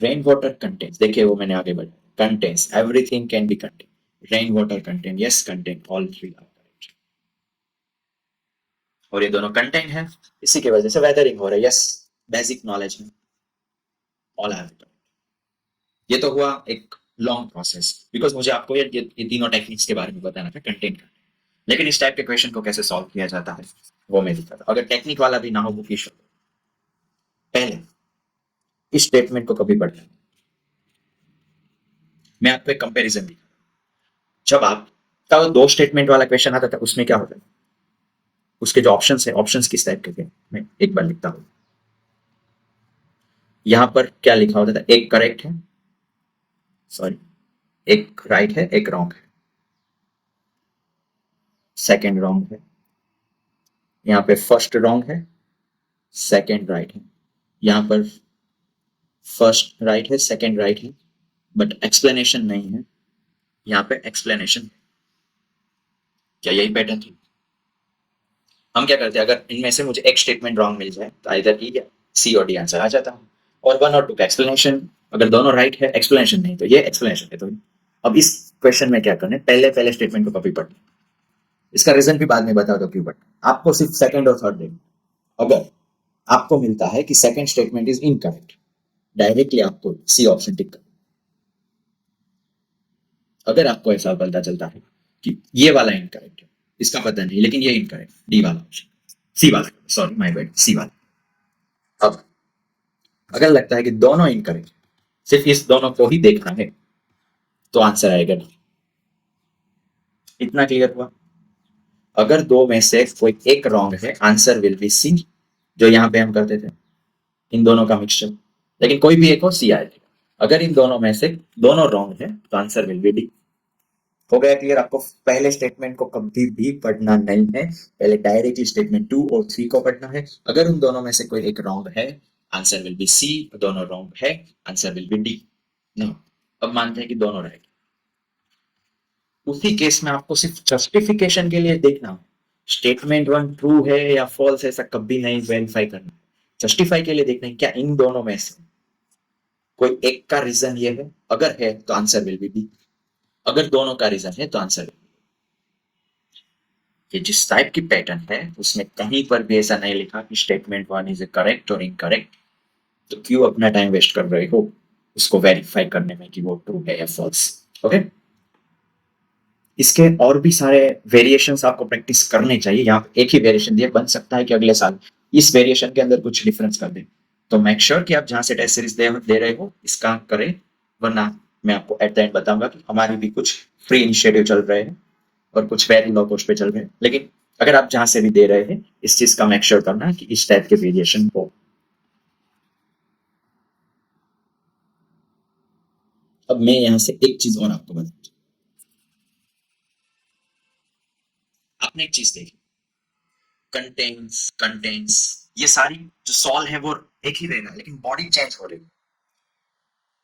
रेन वाटर कंटेन्स, देखिए वो मैंने आगे बढ़ा, contains everything can be contain, rain water contain, yes contain, all 3 are correct. और ये दोनों कंटेन है, इसी की वजह से वेदरिंग हो रहा है. यस, बेसिक नॉलेज है, ऑल आर. ये तो हुआ एक लॉन्ग प्रोसेस, बिकॉज मुझे आपको ये तीनों टेक्निक्स के बारे में बताना था कंटेंट का. लेकिन इस टाइप के क्वेश्चन को कैसे सॉल्व किया जाता है वो मैं दिखा था. अगर टेक्निक वाला भी ना हो बुक इशू, पहले इस स्टेटमेंट को कभी पढ़ना. मैं आपको एक कंपैरिजन दिखा. जब आपका वो 2 स्टेटमेंट वाला क्वेश्चन आता था, उसमें क्या होता है, उसके जो ऑप्शंस है, ऑप्शंस किस टाइप के थे, मैं एक बार लिखता हूँ. यहां पर क्या लिखा होता था, एक करेक्ट है, सॉरी, एक राइट है, एक रॉन्ग है, सेकेंड रॉन्ग है, यहाँ पे फर्स्ट रॉन्ग है, सेकेंड राइट है, यहाँ पर फर्स्ट राइट है, सेकेंड राइट है, बट एक्सप्लेनेशन नहीं है. यहाँ पे एक्सप्लेनेशन. क्या यही पैटर्न थी? हम क्या करते हैं, अगर इनमें से मुझे एक स्टेटमेंट रॉन्ग मिल जाए तो इधर ई या सी और डी आंसर आ जाता हूँ, और 1 और 2 का एक्सप्लेनेशन. अगर दोनों राइट है, एक्सप्लेनेशन नहीं, तो ये एक्सप्लेनेशन है. तो अब इस क्वेश्चन में क्या करना है, पहले पहले स्टेटमेंट को कॉपी पढ़ना. इसका रीजन भी बाद में बता दो क्यों, बट आपको सिर्फ सेकंड और थर्ड देखना। अगर आपको मिलता है कि second statement is incorrect, directly आपको सी ऑप्शन टिक करना। अगर आपको ऐसा पता चलता है कि ये वाला इनकरेक्ट है, इसका पता नहीं लेकिन ये इनकरेक्ट, डी वाला ऑप्शन, सी वाला, सॉरी माय बैड, सी वाला। अब अगर लगता है कि दोनों इनकरेक्ट, सिर्फ इस दोनों को ही देखना है, तो आंसर आएगा नहीं। इतना क्लियर हुआ? अगर दो में से कोई एक रॉन्ग है, आंसर विल बी सी, जो यहाँ पे हम करते थे, इन दोनों का मिक्सचर। लेकिन कोई भी एक हो, सी आएगा। अगर इन दोनों में से दोनों रॉन्ग है, तो आंसर विल बी डी। हो गया क्लियर? आपको पहले स्टेटमेंट को कभी भी पढ़ना नहीं है, पहले डायरेक्टली स्टेटमेंट 2 और 3 को पढ़ना है। अगर उन दोनों में से कोई एक रॉन्ग है, आंसर विल बी सी, दोनों रॉन्ग है, answer will be D. No, अब मानते हैं कि दोनों राइट। उसी केस में आपको सिर्फ जस्टिफिकेशन के लिए देखना, स्टेटमेंट 1 ट्रू है या फॉल्स है, ऐसा कभी नहीं वेरीफाई करना। जस्टिफाई के लिए देखना है क्या इन दोनों में से कोई एक का रीजन ये है। अगर है तो आंसर विल बी डी। अगर दोनों का रीजन है तो आंसर, ये जिस टाइप की पैटर्न है उसमें कहीं पर भी ऐसा नहीं लिखा कि स्टेटमेंट 1 इज करेक्ट और इनकरेक्ट, तो क्यों अपना टाइम वेस्ट कर रहे हो उसको वेरीफाई करने में कि वो ट्रू है या फॉल्स। ओके, इसके और भी सारे वेरिएशंस आपको प्रैक्टिस करने चाहिए। यहाँ पे एक ही वेरिएशन दिए, बन सकता है कि अगले साल इस वेरिएशन के अंदर कुछ डिफरेंस कर दें। तो मेक श्योर कि आप जहां से टेस्ट सीरीज दे रहे हो इसका करें, वरना मैं आपको एट द एंड बताऊंगा कि हमारी भी कुछ फ्री इनिशिएटिव चल रहे हैं और कुछ वेरी लो कॉस्ट पे चल रहे हैं। लेकिन अगर आप जहां से भी दे रहे हैं, इस चीज का मेक श्योर करना कि इस टाइप के वेरिएशन हो। अब मैं यहां से एक चीज और आपको बता, आपने एक चीज देखी, कंटेंट्स, ये सारी जो सॉल्व है वो एक ही रहेगा, लेकिन बॉडी चेंज हो रही है।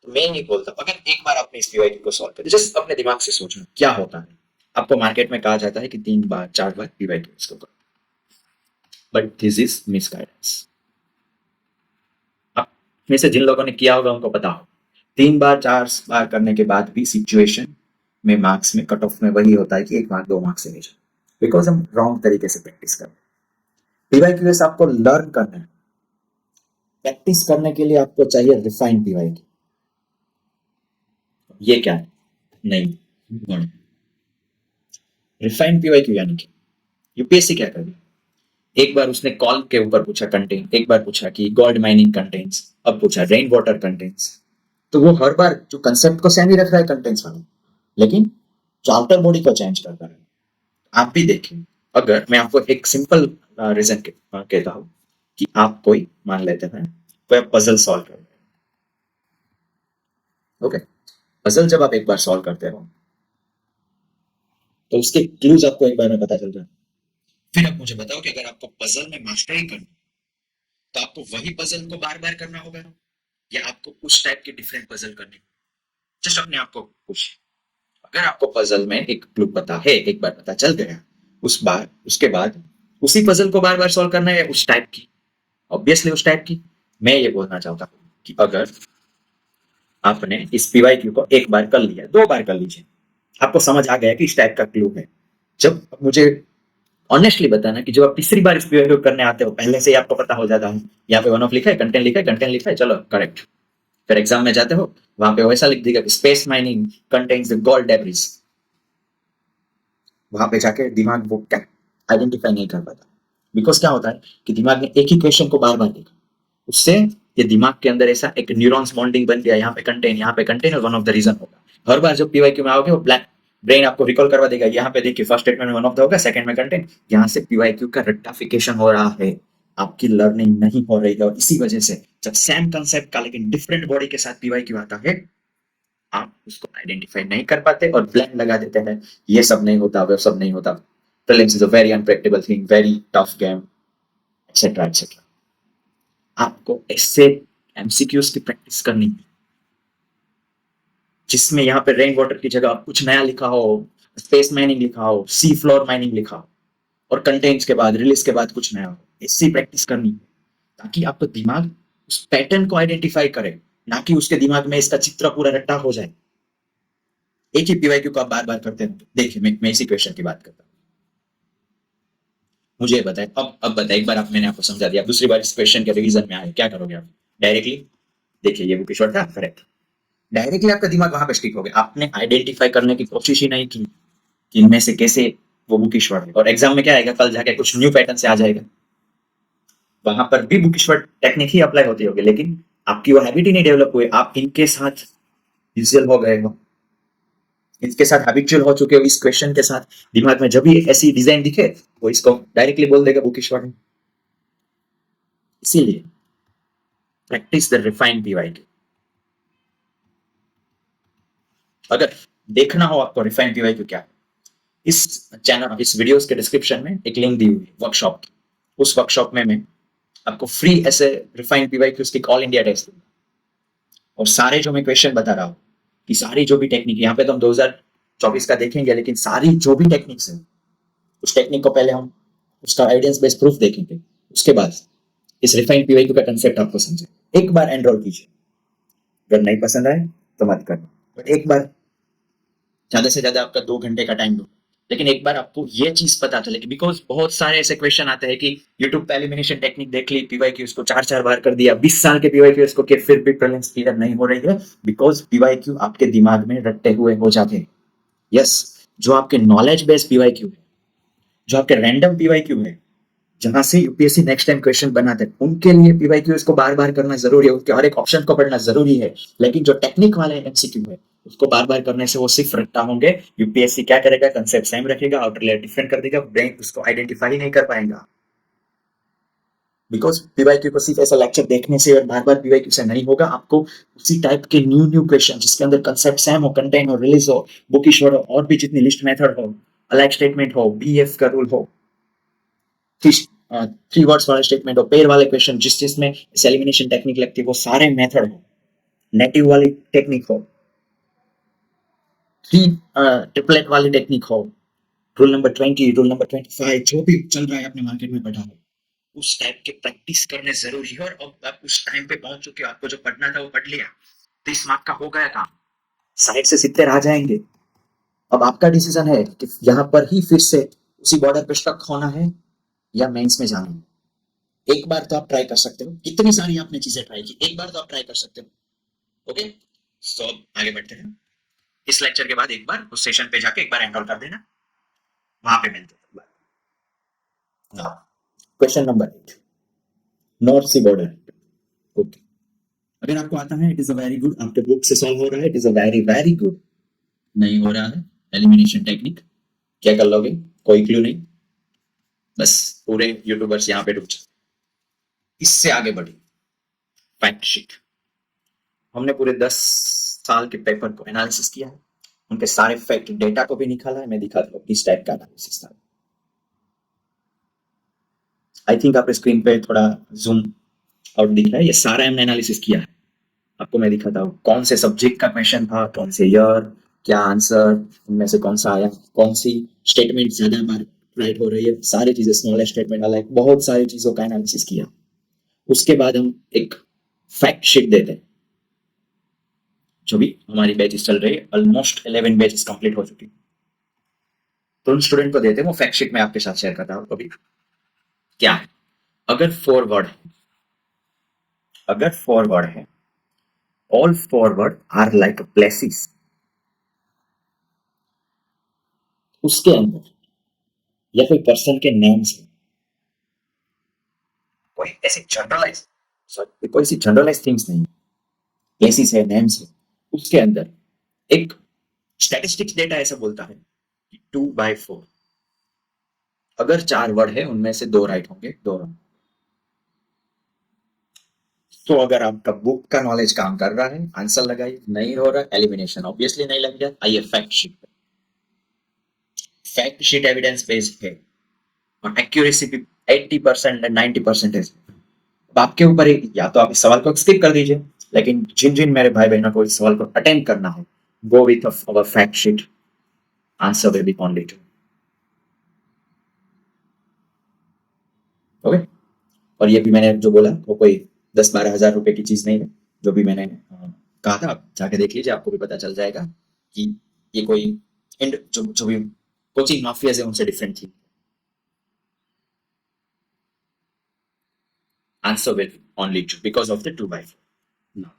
तो मैं नहीं बोलता, अगर एक बार आपने इस पीवाईक्यू को सॉल्व कर, जस्ट अपने दिमाग से सोचना क्या होता है। आपको मार्केट में कहा जाता है कि 3 बार 4 बार पीवाईक्यू इसको करो, but this is miss guidance. आप में से जिन लोगों ने किया होगा उनको पता हो, 3 बार 4 बार करने के बाद भी सिचुएशन में मार्क्स में कट ऑफ में वही होता है कि 1 मार्क 2 मार्क्स से नीचे, बिकॉज हम रॉन्ग तरीके से प्रैक्टिस कर रहे हैं। पीवाईक्यूएस आपको लर्न करना है, प्रैक्टिस करने के लिए आपको चाहिए रिफाइंड पीवाईक्यू। ये क्या है? नहीं, रिफाइंड पीवाईक्यू यानी कि यूपीएससी क्या कर रही है, एक बार उसने कॉल के ऊपर पूछा कंटेंट, एक बार पूछा कि गोल्ड माइनिंग कंटेंट्स, अब पूछा रेन वाटर कंटेंट्स। तो वो हर बार जो कंसेप्ट को सेम ही रख रहा है कंटेंट्स वाला, लेकिन चार्टर बॉडी को चेंज करता है। आप भी देखें, अगर मैं आपको एक सिंपल रीजन कहता हूं कि आप कोई मान लेते हैं कोई पजल सॉल्व कर रहे हैं, ओके, पजल जब आप एक बार सॉल्व करते हो तो उसके क्लूज आपको एक बार में पता चल जाए। फिर आप मुझे बताओ कि अगर आपको पजल में मास्टरी करनी, तो आपको वही पजल को बार बार करना होगा या आपको उस टाइप के डिफरेंट पजल करने। जस्ट अपने आप को पूछिए, अगर आपको पजल में एक क्लू पता है, एक बार पता चल गया, उस बार उसके बाद उसी पजल को बार बार सॉल्व करना है उस टाइप की, ऑब्वियसली उस टाइप की। मैं ये बोलना चाहता हूँ कि अगर आपने इस पीवाईक्यू को एक बार कर लिया, 2 बार कर लीजिए, आपको समझ आ गया कि इस टाइप का क्लू है, जब मुझे ऑनेस्टली बताना कि जब आप तीसरी बार इस पीवाईक्यू करने आते हो, पहले से ही आपको पता हो जाता है यहाँ पे वन ऑफ लिखा है, कंटेंट लिखा है, कंटेंट लिखा है, चलो करेक्ट। फिर एग्जाम में जाते हो, वहां पे वैसा लिख देगा कि space mining contains the gold debris, वहां पे जाके दिमाग वो क्या आइडेंटिफाई नहीं कर पाता। बिकॉज क्या होता है कि दिमाग ने एक ही क्वेश्चन को बार बार देखा, उससे ये दिमाग के अंदर ऐसा एक न्यूरॉन्स बॉन्डिंग बन गया, यहाँ पे कंटेन, यहाँ पे कंटेन, और वन ऑफ द रीजन होगा हर बार जब पीवाईक्यू में आओगे वो ब्रेन आपको रिकॉल करवा देगा, यहाँ पे देखिए फर्स्ट स्टेटमेंट में वन ऑफ द होगा, सेकंड में कंटेंट, यहाँ से पीवाईक्यू का रट्टाफिकेशन हो रहा है, आपकी लर्निंग नहीं हो रही है। और इसी वजह से जब सेम कंसेप्ट का लेकिन डिफरेंट बॉडी के साथ पीवाईक्यू आता है, आप उसको आइडेंटिफाई नहीं कर पाते और ब्लैंक लगा देते हैं, ये सब नहीं होता, वो सब नहीं होता, prelims is a very unpredictable thing, very tough game, etcetera etcetera. आपको ऐसे एमसीक्यूज की प्रैक्टिस करनी है जिसमें यहाँ पे रेन वाटर की जगह कुछ नया लिखा हो, स्पेस माइनिंग लिखा हो, सी फ्लोर माइनिंग लिखा हो, और कंटेंट्स के बाद रिलीज के बाद कुछ नया हो। इससे प्रैक्टिस करनी है ताकि आपका दिमाग उस पैटर्न को आइडेंटिफाई करे, ना कि उसके दिमाग में इसका चित्र पूरा रट्टा हो जाए। एक ही पीवाईक्यू को आप बार बार करते हैं। देखिए मैं इसी क्वेश्चन की बात करता हूँ, मुझे बताए, अब बताए, एक बार आप, मैंने आपको समझा दिया, दूसरी बार इस क्वेश्चन के रिवीजन में आए, क्या करोगे आप? डायरेक्टली देखिए, ये बुकिश वर्ड था, करेक्ट। डायरेक्टली आपका दिमाग वहां पे स्टिक हो गया, आपने आइडेंटिफाई करने की कोशिश ही नहीं की कि इनमें से कैसे वो बुकिश वर्ड है। और एग्जाम में क्या आएगा, कल जाके कुछ न्यू पैटर्न से आ जाएगा, वहां पर भी बुकिश वर्ड टेक्निक ही अप्लाई होती होगी, लेकिन आपकी वो हैबिट ही नहीं डेवलप हुई, आप इनके साथ यूजुअल हो गए हो, इसके साथ हैबिचुअल हो चुके हो, इस क्वेश्चन के साथ। दिमाग में जब भी ऐसी डिजाइन दिखे, वो इसको डायरेक्टली बोल देगा बुकिश वर्ड है। इसीलिए प्रैक्टिस द रिफाइंड पीवाईक्यू। अगर देखना हो आपको रिफाइंड पीवाईक्यू क्या है, इस चैनल, इस वीडियोस के डिस्क्रिप्शन में एक लिंक दी हुई है वर्कशॉप की। उस वर्कशॉप में मैं आपको फ्री ऐसे रिफाइंड पीवाईक्यूज की ऑल इंडिया टेस्ट दूंगा, और सारे जो मैं क्वेश्चन बता रहा हूँ कि सारी जो भी टेक्निक, यहाँ पे तो हम 2024 का देखेंगे, लेकिन सारी जो भी टेक्निक्स है, उस टेक्निक को पहले हम उसका एविडेंस बेस्ड प्रूफ देखेंगे, उसके बाद इस रिफाइंड पीवाईक्यू का कंसेप्ट आपको समझे। एक बार एनरोल कीजिए, अगर नहीं पसंद आए तो मत करना, बट एक बार, ज्यादा से ज्यादा आपका 2 घंटे का टाइम दो, लेकिन एक बार आपको ये चीज पता चले कि, बिकॉज बहुत सारे ऐसे क्वेश्चन आते हैं कि यूट्यूब पे एलिमिनेशन टेक्निक देख ली, पीवाईक्यू को 4 4 बार कर दिया, 20 साल के पीवाईक्यू को, कि फिर भी प्रीलिम्स क्लियर नहीं हो रही है, बिकॉज पीवाईक्यू आपके दिमाग में रट्टे हुए हो जाते हैं। यस, जो आपके नॉलेज बेस्ड पीवाईक्यू है, जो आपके रैंडम पीवाईक्यू है, जहां से यूपीएससी नेक्स्ट टाइम क्वेश्चन बनाते हैं, उनके लिए पीवाईक्यू को बार बार करना जरूरी है, उसके हर एक ऑप्शन को पढ़ना जरूरी है। लेकिन जो टेक्निक वाले एमसीक्यू है, उसको बार बार करने से वो सिर्फ रट्टा होंगे। यूपीएससी क्या करेगा, कंसेप्ट सेम रखेगा, आउटर लेयर डिफरेंट कर देगा, ब्रेन उसको आइडेंटिफाई ही नहीं कर पाएगा। बिकॉज पीवाईक्यू को सिर्फ ऐसा लेक्चर देखने से और बार बार पीवाईक्यू से नहीं होगा, आपको उसी टाइप के न्यू न्यू क्वेश्चन, जिसके अंदर कंसेप्ट सेम हो, कंटेंट हो, रिलीज हो, बुकिश हो, और भी जितनी लिस्ट मेथड हो, अलाइक स्टेटमेंट हो, बीएफ का रूल हो, थ्री वर्ड्स वाले स्टेटमेंट हो, पेयर वाले क्वेश्चन, जिस जिसमें एलिमिनेशन टेक्निक लगती है, वो सारे मेथड हो, नेटिव वाली टेक्निक हो, थ्री ट्रिपलेट वाली टेक्निक हो, रूल नंबर 20, रूल नंबर 25, जो भी चल रहा है अपने मार्केट में पढ़ा हो, उस टाइप के प्रैक्टिस करने जरूरी है। और अब आप उस टाइम पे पहुंच चुके हो, आपको जो पढ़ना था वो पढ़ लिया, 30 मार्क का हो गया काम, साइड से 70 आ जाएंगे। अब आपका डिसीजन है कि यहाँ पर ही फिर से उसी बॉर्डर पे स्टक होना है या मेंस में जाना है। एक बार तो आप ट्राई कर सकते हो, कितनी सारी आपने चीजें ट्राई की, एक बार तो आप ट्राई कर सकते हो। ओके, तो अब आगे बढ़ते हैं। इस लेक्चर के बाद एक बार उस सेशन पे जाके एक बार एनरोल कर देना, वहां पे मिलते हैं। क्वेश्चन नंबर 8, नॉर्थ सी बॉर्डर। ओके, अगर आपको आता है, it is a very good, आपके बुक से सॉल्व हो रहा है, it is a very very good. नहीं हो रहा है एलिमिनेशन टेक्निक, क्या कर लोगे, कोई क्लू नहीं, बस पूरे यूट्यूबर्स यहाँ पे रुक जाए। इससे आगे बढ़ी फैक्ट शीट, हमने पूरे 10 साल के पेपर को एनालिसिस किया है, उनके सारे फैक्ट डेटा को भी निकाला है, मैं दिखाता हूँ किस टाइप का एनालिसिस था। आई थिंक आपके स्क्रीन पे थोड़ा जूम आउट दिख रहा है, ये सारा हमने एनालिसिस किया है। आपको मैं दिखाता हूँ कौन से सब्जेक्ट का क्वेश्चन था, कौन से ईयर, क्या आंसर, उनमें से कौन सा आया, कौन सी स्टेटमेंट ज्यादा बार राइट हो रही है, सारी चीजें, स्मॉलेस्ट स्टेटमेंट वाला है, बहुत सारी चीजों का एनालिसिस किया। उसके बाद हम एक फैक्ट शीट देते हैं, जो भी हमारी बैचेस चल रही है, ऑलमोस्ट 11 बैचेस कंप्लीट हो चुकी, तो उन स्टूडेंट को देते हैं, वो फैक्ट शीट में आपके साथ शेयर करता हूँ। अभी क्या है, अगर फॉरवर्ड है, अगर फॉरवर्ड है, all forward are like places, उसके अंदर या कोई पर्सन के नेम से कोई ऐसी जनरलाइज, सॉरी, कोई सी जनरलाइज थिंग्स नहीं, प्लेसेस है, नेम्स है, उसके अंदर एक स्टैटिस्टिक्स डेटा ऐसा बोलता है कि 2/4, अगर 4 वर्ड है उनमें से 2 राइट होंगे, 2 रॉन्ग। तो अगर आपका बुक का नॉलेज काम कर रहा है, आंसर लगाइए, नहीं हो रहा, एलिमिनेशन ऑब्वियसली नहीं लगेगा। आइए फैक्ट शीट पे, फैक्ट शीट एविडेंस बेस्ड है और एक्यूरेसी भी 80% एंड 90% है। अब आपके ऊपर है, या तो आप इस सवाल को स्किप कर दीजिए, लेकिन जिन जिन मेरे भाई बहनों को इस सवाल को अटेम्प्ट करना है, go with our fact sheet, answer will B only 2। Okay, और ये भी मैंने जो बोला वो कोई 10-12 हजार रुपए की चीज नहीं है, जो भी मैंने कहा था, आप जाके देख लीजिए, आपको भी पता चल जाएगा कि ये कोई जो जो भी कोचिंग माफियाज है उनसे डिफरेंट थी। Answer will be only 2 because of the 2 by 4. Now,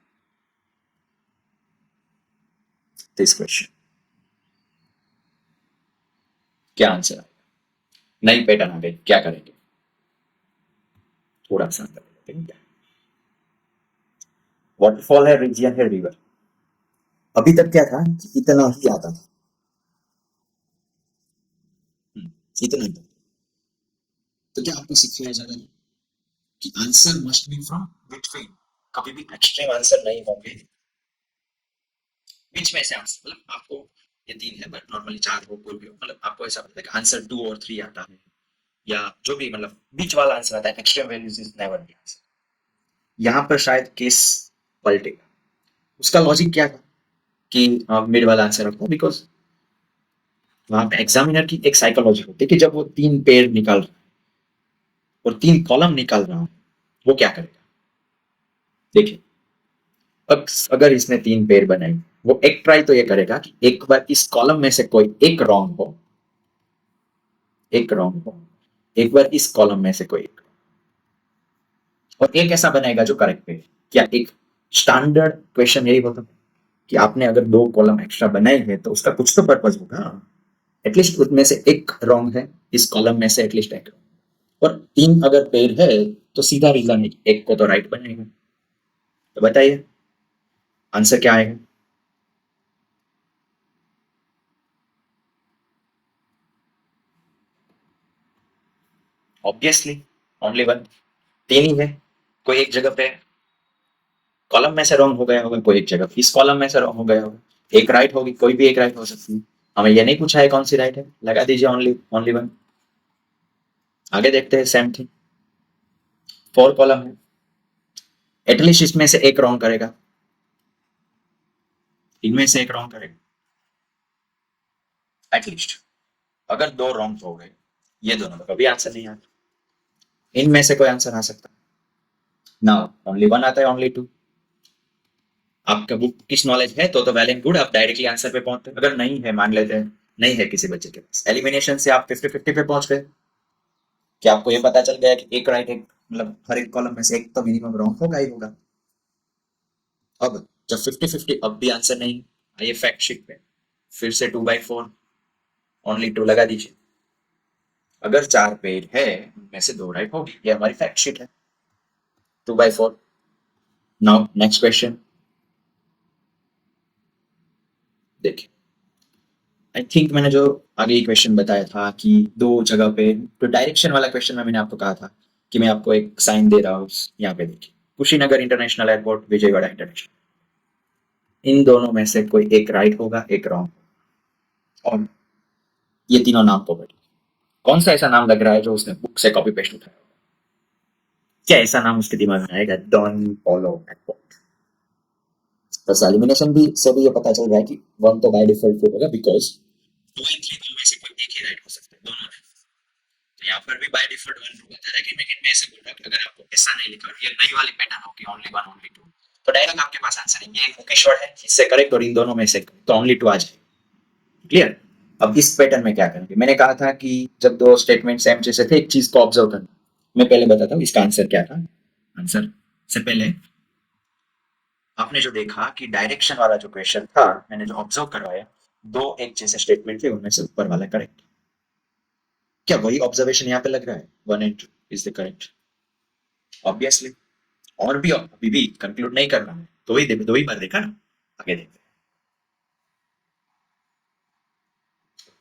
this question. क्या आंसर आएगा? नई पैटर्न आ गई, क्या करेंगे? थोड़ा सा अंदर लेते हैं क्या? वाटरफॉल है, रीजियन है, रिवर। अभी तक क्या था कि इतना ही आता था। इतना ही था। तो क्या आपको सिखाया जा रहा है कि answer must be from between, कभी भी एक्सट्रीम आंसर नहीं होंगे, बीच में से आंसर, मतलब आपको ये 3 है बट नॉर्मली 4 हो, कोई भी हो, मतलब आपको ऐसा पता है कि आंसर 2 और 3 आता है, या जो भी मतलब बीच वाला आंसर आता है, extreme values is never be answer. यहाँ पर शायद केस पलटेगा। उसका लॉजिक क्या था कि मिड वाला आंसर रखो, बिकॉज वहां पे एग्जामिनर की एक साइकोलॉजी होती है कि जब वो 3 पेड़ निकाल रहा है और 3 कॉलम निकाल रहा है, वो क्या करेगा? देखिए, अगर इसने 3 पेड़ बनाई, वो एक ट्राई तो ये करेगा कि एक बार इस कॉलम में से कोई एक रॉन्ग हो, एक रॉन्ग हो, एक बार इस कॉलम में से कोई एक, और एक ऐसा बनाएगा जो करेक्ट है। क्या एक स्टैंडर्ड क्वेश्चन यही होता है कि आपने अगर 2 कॉलम एक्स्ट्रा बनाए हैं तो उसका कुछ तो पर्पज होगा, एटलीस्ट उसमें से एक रॉन्ग है, इस कॉलम में से एटलीस्ट एक wrong। और 3 अगर पेड़ है तो सीधा रीजन है, एक को तो राइट बनेगा। तो बताइए आंसर क्या आएगा? Obviously only one. 3 ही है, कोई एक जगह पे कॉलम में से रॉन्ग हो गया होगा, कोई एक जगह इस कॉलम में से रॉन्ग हो गया होगा, एक राइट होगी, कोई भी एक राइट हो सकती है। हमें ये नहीं पूछा है कौन सी राइट है, लगा दीजिए ओनली ओनली वन। आगे देखते हैं, सेम थिंग, 4 कॉलम है, एटलीस्ट इसमें से एक रॉन्ग करेगा, इनमें से एक रॉन्ग करेगा एटलीस्ट। अगर 2 रॉन्ग हो गए, ये दोनों का कभी आंसर नहीं आता, इनमें से कोई आंसर आ सकता है। नाउ ओनली वन आता है, ओनली 2। आपका बुक किस नॉलेज है तो वेल एंड गुड, आप डायरेक्टली आंसर पे पहुंचते हैं। अगर नहीं है, मान लेते हैं नहीं है किसी बच्चे के पास, एलिमिनेशन से आप 50-50 पे पहुंच गए, कि आपको ये पता चल गया कि एक राइट, एक मतलब हर एक कॉलम में से एक तो मिनिमम रॉन्ग होगा ही होगा। अब जब 50-50 अब भी आंसर नहीं, आइए फैक्ट शीट पे फिर से 2/4 ओनली 2 लगा दीजिए। अगर 4 पेज है, उनमें से 2 राइट होगी, ये हमारी फैक्ट शीट है, 2/4। नाउ नेक्स्ट क्वेश्चन देखिए। आई थिंक मैंने जो आगे ये क्वेश्चन बताया था कि 2 जगह पे, तो डायरेक्शन वाला क्वेश्चन में मैंने आपको कहा था कि मैं आपको एक साइन दे रहा हूँ, यहाँ पे देखिए, Kushinagar international airport, Vijayawada international, इन दोनों में से कोई एक राइट होगा, एक रॉन्ग, और ये तीनों नाम को बैठे, कौन सा ऐसा नाम लग रहा है जो उसने बुक से कॉपी पेस्ट उठाया? क्या ऐसा नाम उसके दिमाग में आएगा? डॉन पॉलो एयरपोर्ट। बस एलिमिनेशन भी से भी ये पता चल रहा है कि वन तो बाय डिफॉल्ट ट्रू होगा, बिकॉज 2 and 3 में से कोई एक ही राइट हो सकता है, दोनों में। तो यहाँ पर भी बाय डिफॉल्ट वन ट्रू बता रहा है कि, लेकिन मैं ऐसे बोल रहा हूँ कि अगर आपको ऐसा नहीं लिखा और ये नई वाली पैटर्न होगी ओनली वन ओनली टू, तो डायरेक्ट आपके पास आंसर है, ये मुकेश्वर है, इससे करेक्ट, और इन दोनों में से तो ओनली टू आ जाए। क्लियर? अब इस पैटर्न में क्या करेंगे? मैंने कहा था कि जब 2 स्टेटमेंट सेम जैसे थे, एक चीज को ऑब्जर्व करना। मैं पहले बताता हूँ इसका आंसर क्या था। आंसर से पहले आपने जो देखा कि डायरेक्शन वाला जो क्वेश्चन था, मैंने जो ऑब्जर्व करवाया, 2 एक जैसे स्टेटमेंट थे, उनमें से ऊपर वाला करेक्ट। क्या वही ऑब्जर्वेशन यहाँ पे लग रहा है? 1 and 2 is the correct, obviously. और भी अभी भी कंक्लूड नहीं करना है, 2 ही बार देखा ना, आगे देखते हैं।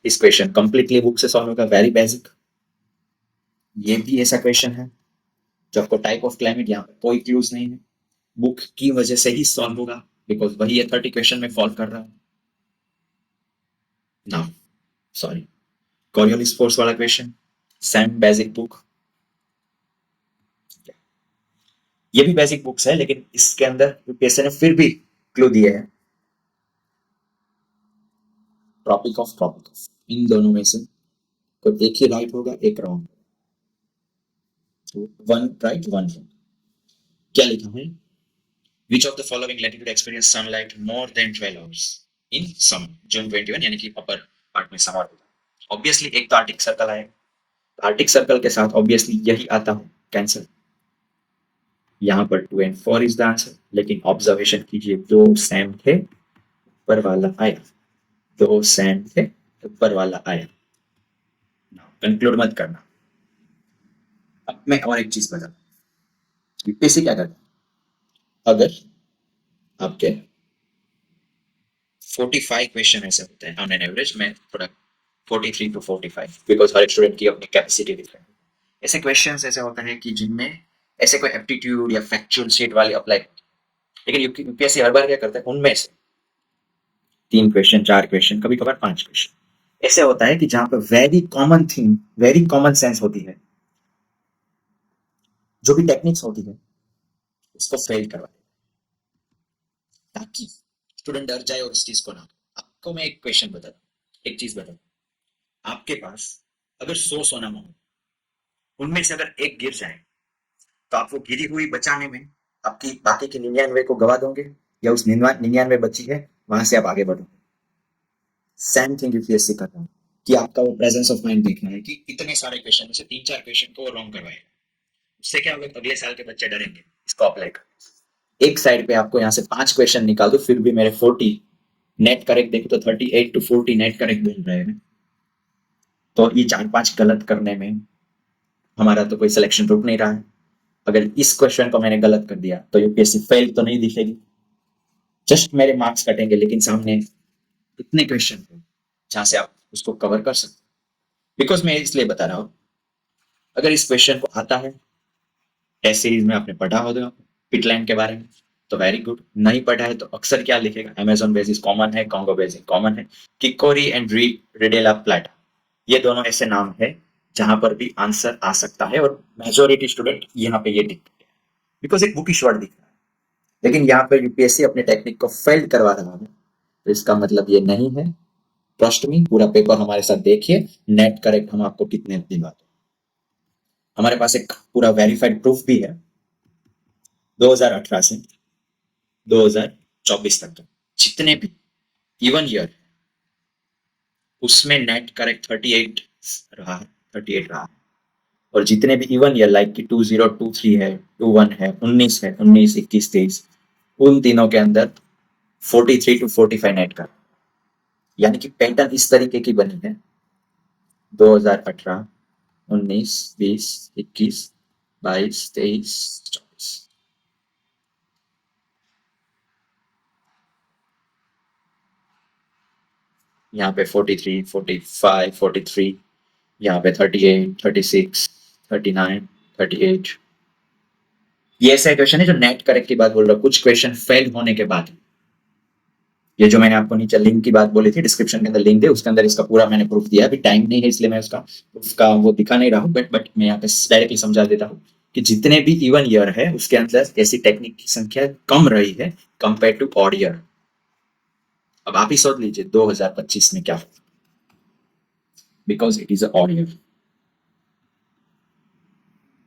इस क्वेश्चन कंप्लीटली बुक से सॉल्व होगा, वेरी बेसिक। ये भी ऐसा क्वेश्चन है जो आपको टाइप ऑफ क्लाइमेट, यहाँ पे कोई क्लूज नहीं है, बुक की वजह से ही सॉल्व होगा, बिकॉज वही ये 30 क्वेश्चन में फॉल्व कर रहा है ना। सॉरी, कॉरियोलिस फोर्स वाला क्वेश्चन, सेम बेसिक बुक। ये भी बेसिक बुक्स है, लेकिन इसके अंदर यूपीएससी ने फिर भी क्लू दिए हैं, ट्रॉपिक ऑफ ट्रॉपिक ऑफ, इन दोनों में से कोई एक ही राइट होगा, एक wrong. One right, one wrong. क्या लिखा है? Which of the following latitude experience sunlight more than 12 hours in summer? June 21, यानी कि अपर पार्ट में समर होगा। ऑब्वियसली एक तो आर्टिक सर्कल आएगा, आर्टिक सर्कल के साथ ऑब्वियसली यही आता है, कैंसर। यहाँ पर 2 and 4 इज द आंसर, लेकिन ऑब्जर्वेशन कीजिए 2 सेम थे, ऊपर वाला आया, 2 सेम थे, ऊपर वाला आया। कंक्लूड मत करना। अब मैं और एक चीज बता, यूपीएससी क्या करता है, अगर आपके 45 क्वेश्चन ऐसे होते हैं ऑन एन एवरेज, में थोड़ा 43 to 45, बिकॉज हर एक स्टूडेंट की अपनी कैपेसिटी डिफरेंट है। ऐसे क्वेश्चंस ऐसे होते हैं कि जिनमें ऐसे कोई एप्टीट्यूड या फैक्चुअल शीट वाली अप्लाई, लेकिन यूपीएससी हर बार क्या करता है, उनमें से 3 क्वेश्चन, 4 क्वेश्चन, कभी कभार 5 क्वेश्चन ऐसे होता है कि जहां पर very common thing, very common sense होती है, जो भी टेक्निक्स होती है, उसको फेल करवा दे, ताकि स्टूडेंट डर जाए और इस चीज को ना। आपको मैं एक क्वेश्चन बता दूं, एक चीज बता, आपके पास अगर 100 सोना हो, उनमें से अगर एक गिर जाए, तो आप वो गिरी हुई बचाने में आपकी बाकी की 99 को गवा दोगे, या उस 99 बची है वहां से आप आगे बढ़ोगे। सेम थिंग यूपीएससी कर रहा हूँ, कि आपका वो प्रेजेंस ऑफ माइंड देखना है कि इतने सारे क्वेश्चन में से 3-4 क्वेश्चन को रॉन्ग करवाए, उससे क्या होगा, अगले साल के बच्चे डरेंगे इसको अप्लाई कर। एक साइड पे आपको यहाँ से 5 क्वेश्चन निकाल दो, फिर भी मेरे 40 नेट करेक्ट देखो तो 38 to 40 नेट करेक्ट मिल रहे हैं। तो ये 4-5 गलत करने में हमारा तो कोई सिलेक्शन रुक नहीं रहा है। अगर इस क्वेश्चन को मैंने गलत कर दिया तो यूपीएससी फेल तो नहीं दिखेगी, जस्ट मेरे मार्क्स कटेंगे, लेकिन सामने इतने क्वेश्चन है जहां से आप उसको कवर कर सकते। बिकॉज मैं इसलिए बता रहा हूँ, अगर इस क्वेश्चन को आता है, टेस्ट सीरीज में आपने पढ़ा होगा पिटलैंड के बारे में, तो वेरी गुड। नहीं पढ़ा है तो अक्सर क्या लिखेगा, अमेजोन बेसिस कॉमन है, कॉन्गो बेसिस कॉमन है, किकोरी एंड रिडेला प्लाटा, ये दोनों ऐसे नाम है जहां पर भी आंसर आ सकता है, और मेजोरिटी स्टूडेंट यहाँ पे ये दिखते हैं, बिकॉज एक बुकिश वर्ड दिख रहा है। लेकिन यहाँ पर यूपीएससी अपने टेक्निक को फेल करवा रहा है, तो इसका मतलब ये नहीं है। ट्रस्ट मी, पूरा पेपर हमारे साथ देखिए, नेट करेक्ट हम आपको कितने दिलवाते हैं। हमारे पास एक पूरा वेरीफाइड प्रूफ भी है, 2018 से 2024 तक जितने भी इवन ईयर, उसमें नेट करेक्ट 38 रहा, 38 रहा। और जितने भी इवन ईयर लाइक कि 2023 है, 21 है, 19 है, 19, 21, 23, उन तीनों के अंदर 43 to 45 नेट का, यानी कि पैटर्न इस तरीके की बनी है। 2018, 19, 20, 21, 22, 23, 24, यहाँ पे 43, 45, 43, यहाँ पे 38, 36, 39, 38। ये ऐसा क्वेश्चन है जो नेट करेक्ट की बात बोल रहा हूँ, कुछ क्वेश्चन फेल होने के बाद। ये जो मैंने आपको नीचे लिंक की बात बोली थी, डिस्क्रिप्शन के अंदर लिंक है, उसके अंदर इसका पूरा मैंने प्रूफ दिया। अभी टाइम नहीं है इसलिए मैं उसका वो दिखा नहीं रहा हूँ, बट मैं यहाँ पे डायरेक्टली समझा देता हूँ कि जितने भी इवन ईयर है उसके अंदर ऐसी टेक्निक की संख्या कम रही है कंपेयर टू ऑड ईयर। अब आप ही सोच लीजिए 2025 में क्या होगा, because it is odd year.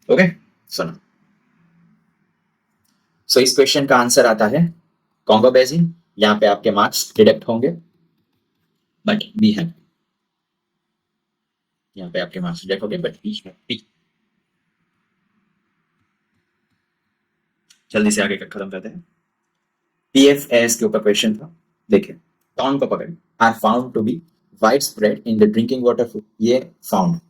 Okay, सुनो। सो इस क्वेश्चन का आंसर आता है कॉन्गो बेसिन। यहाँ पे आपके मार्क्स डिडक्ट होंगे, बट बी हैप्पी। यहाँ पे आपके मार्क्स डिडक्ट होंगे, बट बी हैप्पी। जल्दी से आगे का खत्म करते हैं। पीएफएस के ऊपर क्वेश्चन था, देखिए। टॉन को पकड़िए। Are found to be widespread in the drinking water, ये फाउंड।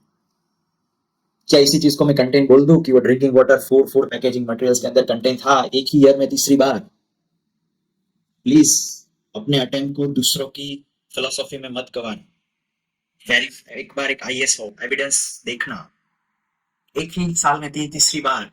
क्या इसी चीज को मैं कंटेंट बोल दूं कि वो drinking water food packaging materials के अंदर कंटेंट था एक ही ईयर में तीसरी बार? प्लीज अपने अटेम्प्ट को दूसरों की फिलोसॉफी में मत गवाना। एक बार एक आईएएस हो, एविडेंस देखना। एक ही साल में तीसरी बार।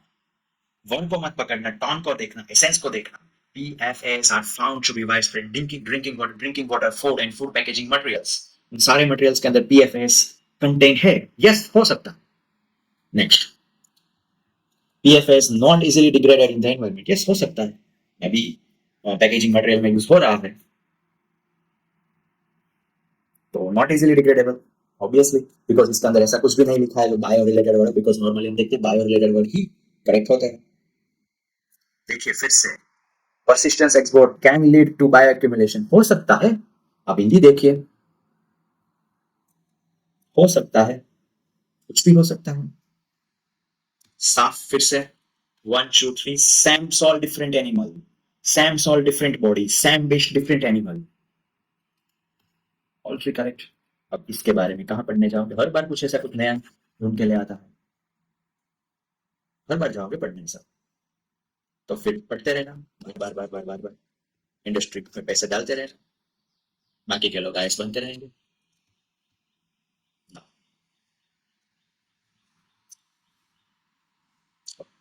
वर्ब को मत पकड़ना, टॉन को देखना, एसेंस को देखना। PFAS are found to be widespread drinking water, food and food packaging materials. इन सारे मटेरियल्स के अंदर PFAS कंटेंट है। यस, हो सकता। Next, PFAS not easily degraded in the environment. Yes, हो सकता है, अभी पैकेजिंग मटेरियल में यूज हो रहा है, तो not easily degradable obviously, because इसके अंदर ऐसा कुछ भी नहीं लिखा है जो bio related word, because normally हम देखते हैं बायो रिलेटेड वर्ड ही करेक्ट होता है। देखिए फिर से, persistence export can lead to bioaccumulation, हो सकता है। आप हिंदी देखिए, हो सकता है, कुछ भी हो सकता है। साफ फिर से, 1 2 3 same soul different animal, same soul different body, same wish different animal, all three correct. अब इसके बारे में कहाँ पढ़ने जाओगे, हर बार कुछ ऐसा कुछ नया ढूंढ के ले आता है, हर बार जाओगे पढ़ने सब, तो फिर पढ़ते रहना, बार बार बार बार बार बार, इंडस्ट्री में पैसे डालते रहना, बाकी के लोग आईएएस बनते रहेंगे।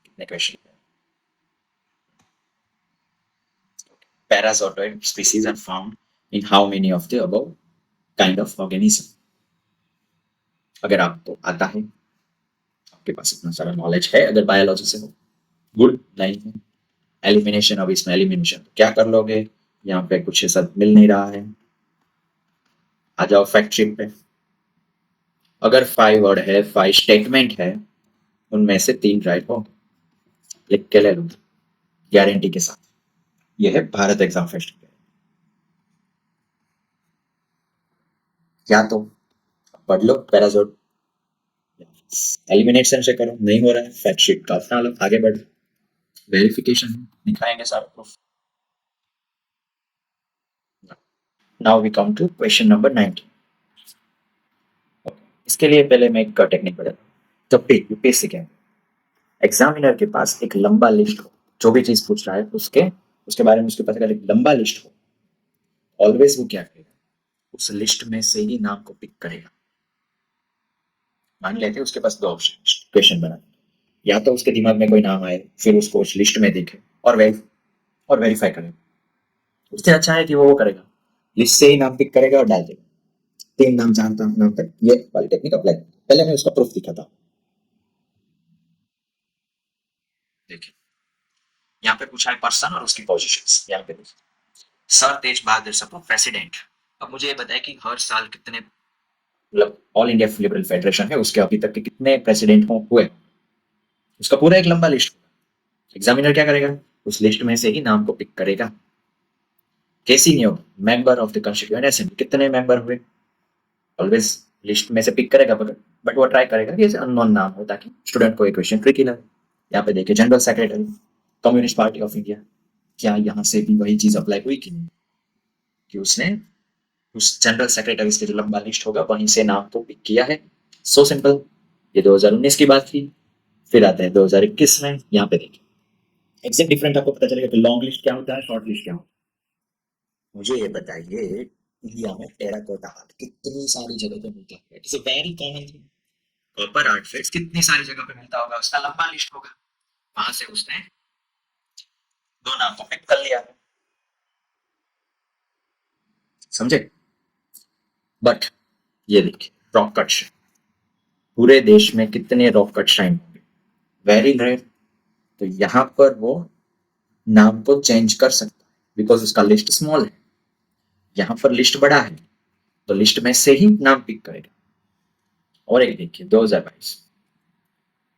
कितने question, parasitoid species are found in how many of the above kind of organism? अगर आपको आता है, आपके पास इतना सारा नॉलेज है, अगर बायोलॉजी से हो, गुड, नहीं है एलिमिनेशन, अब इसमें एलिमिनेशन क्या कर लोगे, यहाँ पे कुछ ऐसा मिल नहीं रहा है, आ जाओ फैक्ट शीट पे। अगर 5 वर्ड है, 5 स्टेटमेंट है, उनमें से 3 राइट हो, लिख के ले लो गारंटी के साथ। यह है भारत एग्जाम फेस्ट, या तो पढ़ लो पैराजोट, एलिमिनेशन से करो, नहीं हो रहा है फैक्ट शीट का अपना लो, आगे बढ़ो, वेरिफिकेशन दिखाएंगे सारा proof. Now we come to question number 19। इसके लिए पहले मैं एक टेक्निक बता, जब भी यूपीएससी के एग्जामिनर के पास एक लंबा लिस्ट हो, जो भी चीज पूछ रहा है उसके उसके बारे में उसके पास अगर एक लंबा लिस्ट हो, ऑलवेज वो क्या करेगा, उस लिस्ट में से ही नाम को पिक करेगा। मान लेते हैं उसके पास 2 ऑप्शन क्वेश्चन बना, या तो उसके दिमाग में कोई नाम आए, फिर उसको उस लिस्ट में देखे और वेरीफाई करे। उससे अच्छा है कि वो करेगा, लिस्ट से ही नाम पिक करेगा और डाल देगा, 3 नाम जानता हूं नाम तक, ये वाली टेक्निक अप्लाई। पहले मैं उसका प्रूफ दिखाता हूँ। देखिए, यहाँ पे पूछा है पर्सन और उसकी पोजीशंस, यहाँ पे देखिए, सर तेज बहादुर सप्रू प्रेसिडेंट। अब मुझे ये बताया कि हर साल कितने, मतलब ऑल इंडिया लिबरल फेडरेशन है उसके अभी तक के कितने प्रेसिडेंट हुए, उसका पूरा एक लंबा लिस्ट। एग्जामिनर क्या करेगा, उस लिस्ट में से ही नाम को पिक करेगा। कैसी नियोग, member of the constituent assembly, कितने मेंबर हुए, ऑलवेज लिस्ट में से पिक करेगा, बट वो ट्राई करेगा कि ऐसे अननोन नाम हो, ताकि स्टूडेंट को एक क्वेश्चन ट्रिकी लगे। यहाँ पे देखिए general secretary communist party of India, क्या यहाँ से भी वही चीज अप्लाई हुई कि नहीं, कि उसने उस जनरल सेक्रेटरी के जो लंबा लिस्ट होगा वहीं से नाम को पिक किया है। So simple. ये 2019 की बात थी, फिर आते हैं 2021 में, यहाँ पे देखिए एग्जैक्ट डिफरेंट आपको पता चलेगा कि लॉन्ग लिस्ट क्या होता है, शॉर्ट लिस्ट क्या होता है। मुझे ये बताइए, इंडिया में टेराकोटा आर्ट कितनी सारी जगह पे मिलता है, it's a very common thing. Copper artefacts कितनी सारी जगह पे मिलता होगा, उसका लंबा लिस्ट होगा, वहां से उसने 2 नाम को पिक कर लिया है, समझे। बट ये देखिए रॉक कट, पूरे देश में कितने रॉक कट श्राइन होंगे, वेरी रेयर। तो यहाँ पर वो नाम को चेंज कर सकता है, बिकॉज उसका लिस्ट स्मॉल है, यहाँ पर लिस्ट बड़ा है, तो लिस्ट में से ही नाम पिक करेगा। और एक देखिए 2022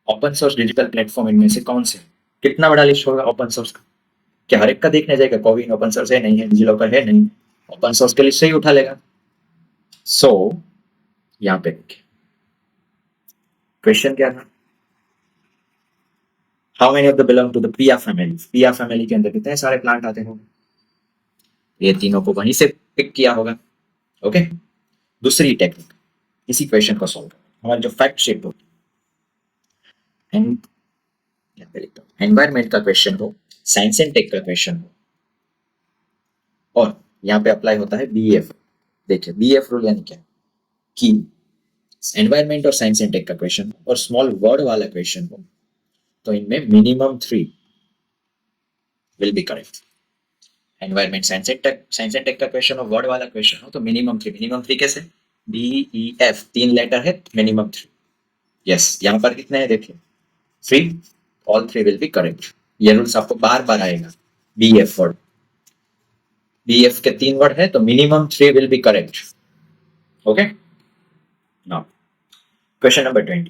ओपन सोर्स डिजिटल प्लेटफॉर्म, इनमें से कौन से, कितना बड़ा लिस्ट होगा ओपन सोर्स का, क्या हर एक का देखने जाएगा, कोविन ओपन सोर्स है नहीं है, डिजिलॉकर है नहीं, ओपन सोर्स के लिस्ट से ही उठा लेगा। सो यहाँ पे देखिए क्वेश्चन क्या था, how many of the belong to the पिया फैमिली, पिया फैमिली के अंदर कितने सारे प्लांट आते होंगे, ये तीनों को वहीं से पिक किया होगा। ओके, दूसरी टेक्निक, इसी क्वेश्चन को सॉल्व करना, हमारी जो फैक्ट शीट होगी, एनवायरमेंट का क्वेश्चन हो, साइंस एंड टेक का क्वेश्चन हो, और यहाँ पे अप्लाई होता है बीएफ। देखिए बीएफ रूल यानी क्या, कि एनवायरमेंट और साइंस एंड टेक का क्वेश्चन और स्मॉल वर्ड वाला क्वेश्चन हो, तो इनमें minimum 3 will be correct. Environment science and tech का क्वेश्चन हो, वर्ड वाला क्वेश्चन हो, तो मिनिमम 3 कैसे, BEF 3 लेटर है, मिनिमम 3। यस, यहाँ पर कितने हैं देखिए 3, ऑल 3 विल बी करेक्ट। ये रूल्स आपको बार बार आएगा, BF वर्ड, BF के 3 वर्ड है तो minimum 3 will be correct. Okay, now question number 20।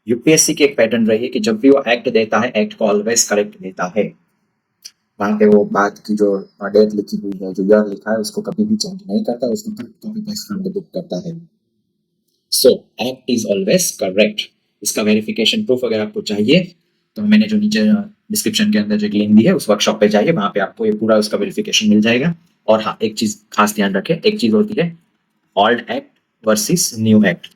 UPSC की एक पैटर्न रही है कि जब भी वो एक्ट देता है, एक्ट को ऑलवेज करेक्ट देता है, वहां पे वो बात की जो डेट लिखी हुई है, जो ईयर लिखा है, उसको कभी भी चेंज नहीं करता, उसको copy paste from the book करता है। सो एक्ट इज ऑलवेज करेक्ट। इसका वेरिफिकेशन प्रूफ अगर आपको चाहिए तो मैंने जो नीचे डिस्क्रिप्शन के अंदर जो लिंक दी है उस वर्कशॉप पे जाइए, वहां पे आपको ये पूरा उसका वेरिफिकेशन मिल जाएगा। और हाँ, एक चीज खास ध्यान रखें, एक चीज होती है old act versus new act.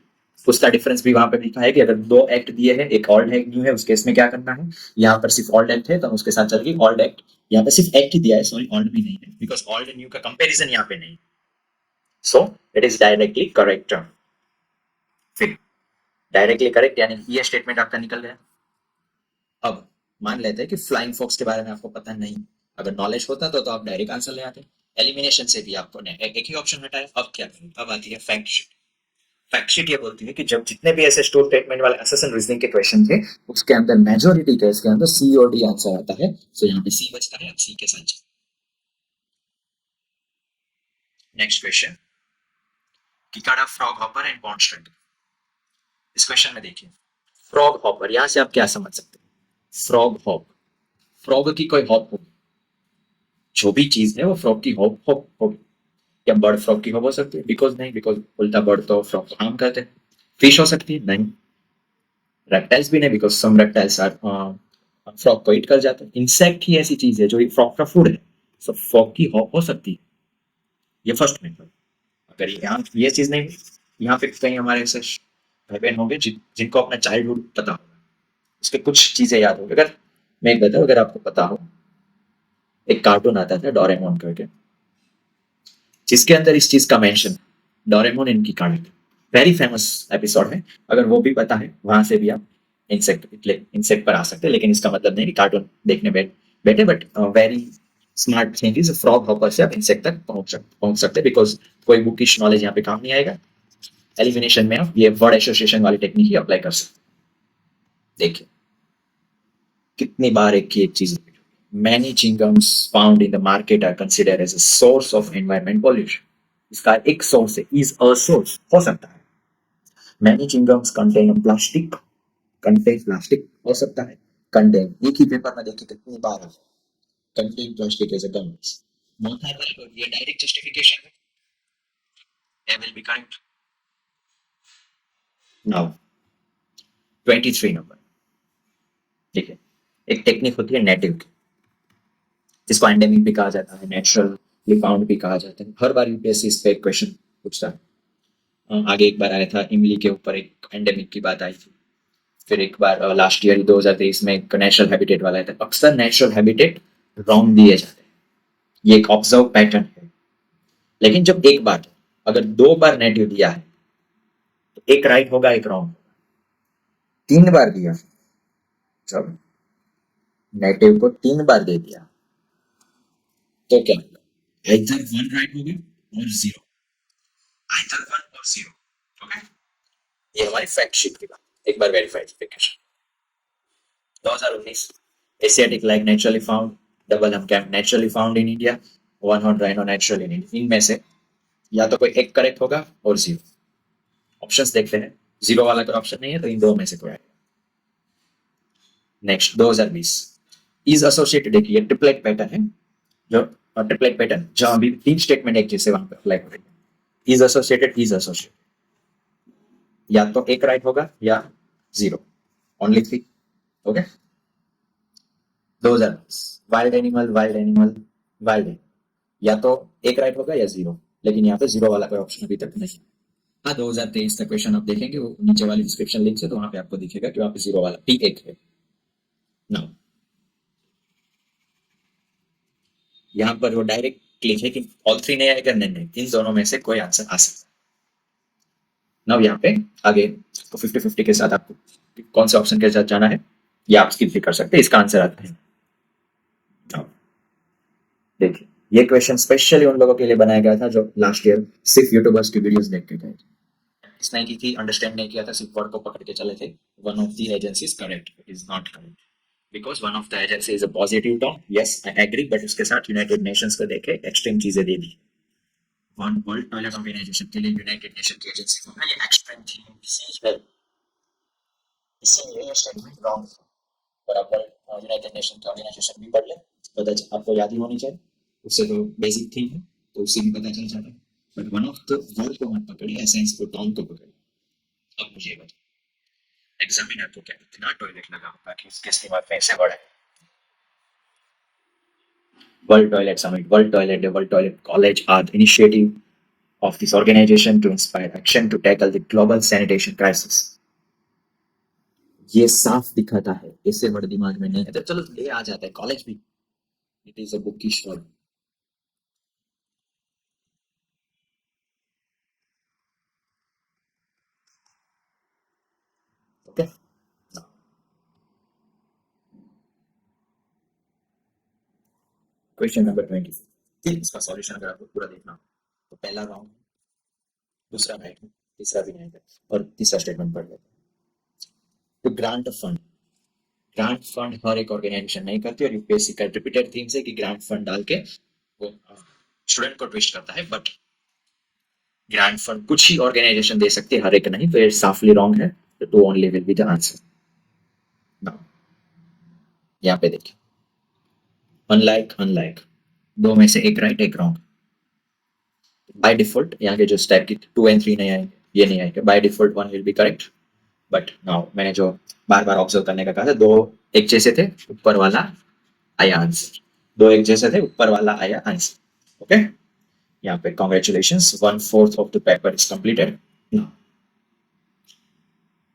उसका डिफरेंस भी वहां पे लिखा है कि अगर दो एक्ट दिए हैं, एक ओल्ड है एक न्यू है, उस केस में क्या करना है। यहाँ पर सिर्फ ओल्ड एक्ट है तो उसके साथ चलेगी ओल्ड एक्ट। यहाँ पे सिर्फ एक्ट ही दिया है, सॉरी ओल्ड भी नहीं है, बिकॉज ओल्ड एंड न्यू का कंपेरिजन यहाँ पे नहीं। So it is directly correct. फिर डायरेक्टली करेक्ट यानी ये स्टेटमेंट आपका निकल गया। अब मान लेते हैं कि फ्लाइंग फॉक्स के बारे में आपको पता नहीं। अगर नॉलेज होता तो आप डायरेक्ट आंसर ले आते। एलिमिनेशन से भी आपको एक ही ऑप्शन हटाया। अब क्या करें, अब आती है फैक्ट शीट। फैक्ट शीट ये बोलती है कि जब जितने भी ऐसे स्टोर स्टेटमेंट वाले असर्शन रीजनिंग के क्वेश्चन थे, उसके अंदर मेजोरिटी केस के अंदर सी और डी आंसर आता है। तो यहाँ पे सी बचता है, अब सी के साथ। Next question, cicada frog hopper and pond string. इस क्वेश्चन में देखिए, फ्रॉग हॉपर, यहां से आप क्या समझ सकते हैं। फ्रॉग हॉप, फ्रॉग की कोई हॉप होगी, जो भी चीज है वो फ्रॉग की हॉप हॉप होगी। क्या बर्ड फ्रॉग की हॉप हो सकती है? बिकॉज नहीं, बिकॉज उल्टा बर्ड तो फ्रॉग को हार्म करते हैं। फिश हो सकती है? नहीं। रेप्टाइल्स भी नहीं, because some reptiles are frog को ईट कर जाते हैं। इंसेक्ट ही ऐसी चीज है जो फ्रॉग का फूड है। सो फ्रॉग की हॉप हो सकती है। ये फर्स्ट मेथड। अगर यहाँ ये चीज नहीं, यहाँ पे कहीं हमारे ऐसे भाई बहन होंगे जिनको अपना चाइल्डहुड पता होगा, उसके कुछ चीजें याद होगी। अगर मैं एक बताऊं, अगर आपको पता हो, एक कार्टून आता था डोरेमोन करके, जिसके अंदर इस चीज का मेंशन, डोरेमोन इनकी कहानी, वेरी फेमस एपिसोड है। अगर वो भी पता है, वहां से भी आप इंसेक्ट पर आ सकते हैं। लेकिन इसका मतलब नहीं कि कार्टून देखने बैठे, but very smart thing is frog hopper से आप इंसेक्ट तक पहुंच सकते हैं। बिकॉज कोई बुकिश नॉलेज यहाँ पे काम नहीं आएगा। एलिमिनेशन में आप ये वर्ड एसोसिएशन वाली टेक्निक ही अप्लाई कर सकते हैं। देखिए कितनी बार एक की एक चीज। Many chewing-gums found in the market are considered as a source of environment pollution. इसका एक source है, is a source हो सकता है। Many chewing-gums contain plastic हो सकता है। Contain एक ही पेपर में देखिए कितनी बार है, contain plastic as a gums। Both are right और ये direct justification है। A will be correct. Now 23 number, देखिए एक टेक्निक होती है नेटिव की, जिसको एंडेमिक भी कहा जाता है, नेचुरली फाउंड भी कहा जाता है। हर बार यूपीएससी इस पे एक क्वेश्चन पूछता है। आगे एक बार आया था इमली के ऊपर, एक एंडेमिक की बात आई थी। फिर एक बार लास्ट ईयर 2023 में एक नेचुरल हैबिटेट वाला आया था। अक्सर नेचुरल हैबिटेट रॉन्ग दिए जाते हैं, ये एक ऑब्जर्व पैटर्न है। लेकिन जब एक बार, अगर दो बार नेटिव दिया है तो एक राइट होगा एक रॉन्ग। तीन बार दिया, जब नेटिव को तीन बार दे दिया तो क्या होगा, आइदर वन राइट होगा और जीरो, आइदर वन और जीरो। ओके, ये हमारी फैक्ट शीट की बात। एक बार verified 2019, Asiatic like naturally found, double hump camp naturally found in India, one horn rhino naturally in India. इनमें से या तो कोई एक करेक्ट होगा और जीरो। ऑप्शंस देखते हैं, जीरो वाला कोई ऑप्शन नहीं है तो इन दो में से कोई आएगा। नेक्स्ट 2020, इज एसोसिएटेड, देखिए ट्रिपलेट पैटर्न है, जो ट्रिपलेट पैटर्न जहां भी तीन स्टेटमेंट एक जैसे वहां पे अप्लाई करेंगे। इज एसोसिएटेड, या तो एक राइट होगा या zero, only three. Okay, 2020, wild animal, या तो एक राइट होगा या जीरो, लेकिन यहाँ पे जीरो वाला कोई ऑप्शन अभी तक नहीं। हाँ, 2023 का क्वेश्चन आप देखेंगे वो नीचे वाली डिस्क्रिप्शन लिंक से, तो वहां पे आपको दिखेगा कि वहां पे जीरो वाला भी एक है। नाउ यहाँ पर वो डायरेक्ट क्लिक है कि ऑल थ्री नहीं आएगा, नहीं, इन दोनों में से कोई आंसर आ सकता है। नाउ यहाँ पे आगे तो 50-50 के साथ आपको कौन से ऑप्शन के साथ जाना है ये आप स्किप भी कर सकते हैं। इसका आंसर आता है, देखिए ये क्वेश्चन स्पेशली उन लोगों के लिए बनाया गया था जो लास्ट ईयर सिर्फ यूट्यूबर्स की वीडियोस देख के गए। इस नहीं की थी, अंडरस्टैंड नहीं किया था, सिर्फ वर्ड को पकड़ के चले थे। One of the agency is correct, it is not correct, because one of the agency is a positive term. Yes I agree, but उसके साथ यूनाइटेड नेशंस को देखे एक्सट्रीम चीजें दे दी। वर्ल्ड टॉयलेट ऑर्गेनाइजेशन के लिए यूनाइटेड नेशन की एजेंसी को ना ये एक्सट्रीम चीज है, इसीलिए ये स्टेटमेंट रॉन्ग है। और आप यूनाइटेड नेशन की ऑर्गेनाइजेशन भी पढ़ ले, पता आपको याद ही होनी चाहिए, उससे तो बेसिक थिंग है, तो उससे भी पता चल जाता है। But one of the word को मत पकड़िए, एसेंस को, टर्म को पकड़िए। अब मुझे बताओ, एग्जामिनर को क्या इतना टॉयलेट लगा होगा कि उसके दिमाग में ऐसे वर्ड है, World Toilet Summit, World Toilet Day, World Toilet College are the initiative of this organization to inspire action to tackle the global sanitation crisis. ये साफ दिखाता है, इससे वर्ड दिमाग में नहीं है तो चलो ये आ जाता है कॉलेज भी, it is a bookish word. Okay, question number 20. इसका सॉल्यूशन अगर आपको पूरा देखना हो, तो पहला राउंड, दूसरा राइट है, तीसरा भी नहीं है, और तीसरा स्टेटमेंट पढ़ लेते हैं. तो ग्रांट फंड हर एक ऑर्गेनाइजेशन नहीं करती, और यूपीएससी का रिपीटेड थीम है कि ग्रांट फंड डाल के वो स्टूडेंट को ट्विस्ट करता है, बट ग्रांट फंड कुछ ही ऑर्गेनाइजेशन दे सकती है, हर एक नहीं, तो ये साफली रॉन्ग है. तो two only will be the answer. यहाँ पे देखिए, अनलाइक दो में से एक राइट एक रॉन्ग. बाय डिफॉल्ट यहाँ के जो स्टेप की 2 और 3 नहीं आएंगे, ये नहीं आएंगे, by default 1 will be correct. But now मैंने जो बार बार ऑब्जर्व करने का कहा था, दो एक जैसे थे, ऊपर वाला आया आंसर, दो एक जैसे थे, ऊपर वाला आया आंसर. ओके, यहाँ पे congratulations, 1/4 of the paper is completed.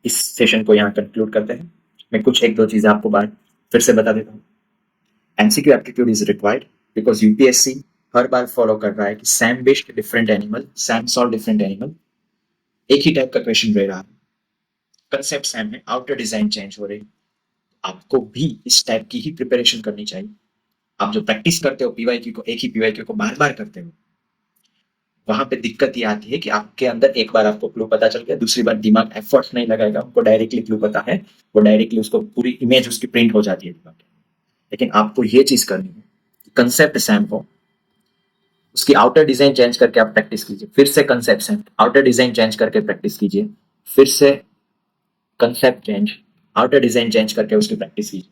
इस सेशन को यहाँ कंक्लूड करते हैं. मैं कुछ एक दो चीजें आपको बार फिर से बता देता हूँ. MCQ aptitude is required because UPSC her bar follow कर रहा है कि Sam based different animal, Sam solve different animal, एक ही टाइप का क्वेश्चन रह रहा है, कंसेप्ट सेम है, आउटर डिजाइन चेंज हो रही. आपको भी इस टाइप की ही प्रिपरेशन करनी चाहिए. आप जो प्रैक्टिस करते हो पीवाईक्यू को, एक ही पीवाईक्यू को बार बार करते हो, वहां पे दिक्कत ये आती है कि आपके अंदर एक बार आपको क्लू पता चल गया, दूसरी बार दिमाग एफर्ट्स नहीं लगाएगा, उनको डायरेक्टली क्लू पता है, वो डायरेक्टली उसको पूरी इमेज उसकी प्रिंट हो जाती है दिमाग में. लेकिन आपको ये चीज करनी है, कंसेप्ट सेम हो, उसकी आउटर डिजाइन चेंज करके आप प्रैक्टिस कीजिए, फिर से concept same, outer design change करके प्रैक्टिस कीजिए, फिर से concept change, outer design change करके उसकी प्रैक्टिस कीजिए.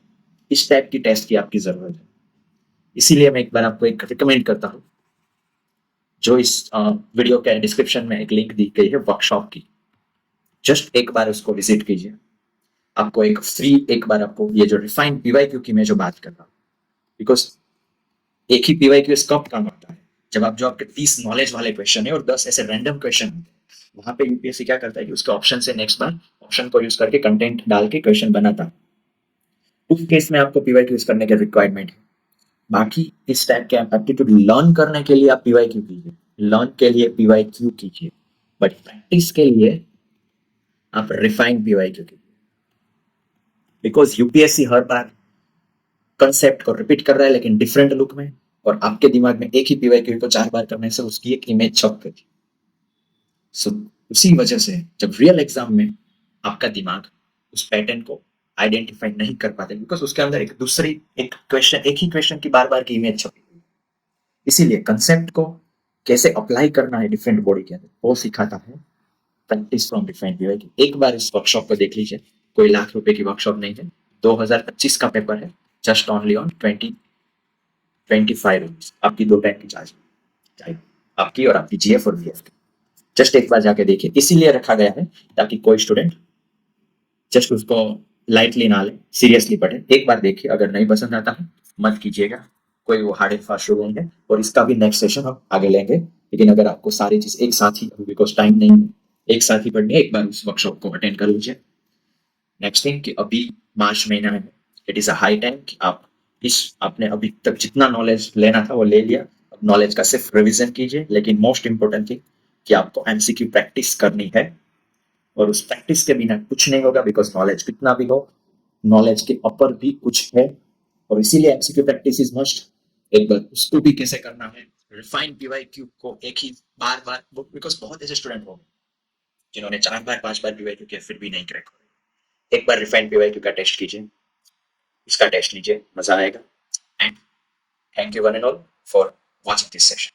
इस टाइप की टेस्ट की आपकी जरूरत है. इसीलिए मैं एक बार आपको एक रिकमेंड करता हूँ, जो इस वीडियो के डिस्क्रिप्शन में एक लिंक दी गई है वर्कशॉप की, जस्ट एक बार उसको विजिट कीजिए. आपको एक फ्री, एक बार आपको ये जो रिफाइंड पीवाईक्यू की मैं जो बात कर रहा हूँ, बिकॉज एक ही पीवाईक्यू कब काम आता है, जब आप जो आपके 30 नॉलेज वाले क्वेश्चन है और 10 ऐसे रैंडम क्वेश्चन होते हैं, वहां पे यूपीएससी क्या करता है कि उसके ऑप्शन से नेक्स्ट बार ऑप्शन को यूज करके कंटेंट डाल के क्वेश्चन बनाता है. उस केस में आपको पीवाईक्यू यूज करने की रिक्वायरमेंट है. बाकी इस टाइप के एप्टीट्यूड लर्न करने के लिए आप पीवाईक्यू कीजिए, लर्न के लिए पीवाईक्यू कीजिए, बट प्रैक्टिस के लिए आप रिफाइंड पीवाईक्यू कीजिए. Because UPSC her bar concept को रिपीट कर रहा है लेकिन डिफरेंट लुक में, और आपके दिमाग में एक ही पीवाईक्यू को 4 बार करने से उसकी एक इमेज छप गई. सो उसी वजह से जब रियल एग्जाम में आपका दिमाग उस पैटर्न को आइडेंटिफाई नहीं कर पाते, बिकॉज उसके अंदर एक दूसरी एक क्वेश्चन, एक ही क्वेश्चन की बार बार की इमेज छपी हुई. इसीलिए कंसेप्ट को कैसे अप्लाई करना है डिफरेंट बॉडी के अंदर, वो सिखाता है प्रैक्टिस फ्रॉम डिफरेंट पीवाईक्यू. एक बार इस वर्कशॉप को देख लीजिए, कोई लाख रुपए की वर्कशॉप नहीं है, 2025 का पेपर है, जस्ट ओनली ऑन 25 रुपीज. आपकी 2 टाइम की चार्ज चाहिए, आपकी और आपकी जीएफ और बीएफ की. जस्ट एक बार जाके देखिए, इसीलिए रखा गया है ताकि कोई स्टूडेंट जस्ट उसको लाइटली ना ले, सीरियसली पढ़े. एक बार देखिए, अगर नहीं पसंद आता है मत कीजिएगा, कोई वो हार्ड एंड फास्ट रूल है, और इसका भी नेक्स्ट सेशन हम आगे लेंगे. लेकिन अगर आपको सारी चीज एक साथ ही, बिकॉज टाइम नहीं है एक साथ ही पढ़नी है, एक बार उस वर्कशॉप को अटेंड कर लीजिए. नेक्स्ट थिंग कि अभी मार्च महीना है, it is a high time कि आप इस, आपने अभी तक जितना नॉलेज लेना था वो ले लिया, अब नॉलेज का सिर्फ रिवीजन कीजिए. लेकिन मोस्ट इंपॉर्टेंट थिंग कि आपको एमसीक्यू प्रैक्टिस करनी है, और उस प्रैक्टिस के बिना कुछ नहीं होगा, बिकॉज नॉलेज कितना भी हो, नॉलेज के ऊपर भी कुछ है, और इसीलिए एमसीक्यू प्रैक्टिस इज मस्ट. एक बार उसको भी कैसे करना है, रिफाइन पीवाईक्यू को एक ही बार बार, बिकॉज बहुत ऐसे स्टूडेंट हो जिन्होंने 4 बार 5 बार पीवाईक्यू किया फिर भी नहीं क्रैक हो. एक बार रिफाइन पीवाईक्यू का टेस्ट कीजिए, इसका टेस्ट लीजिए, मजा आएगा. And thank you one and all for watching this session.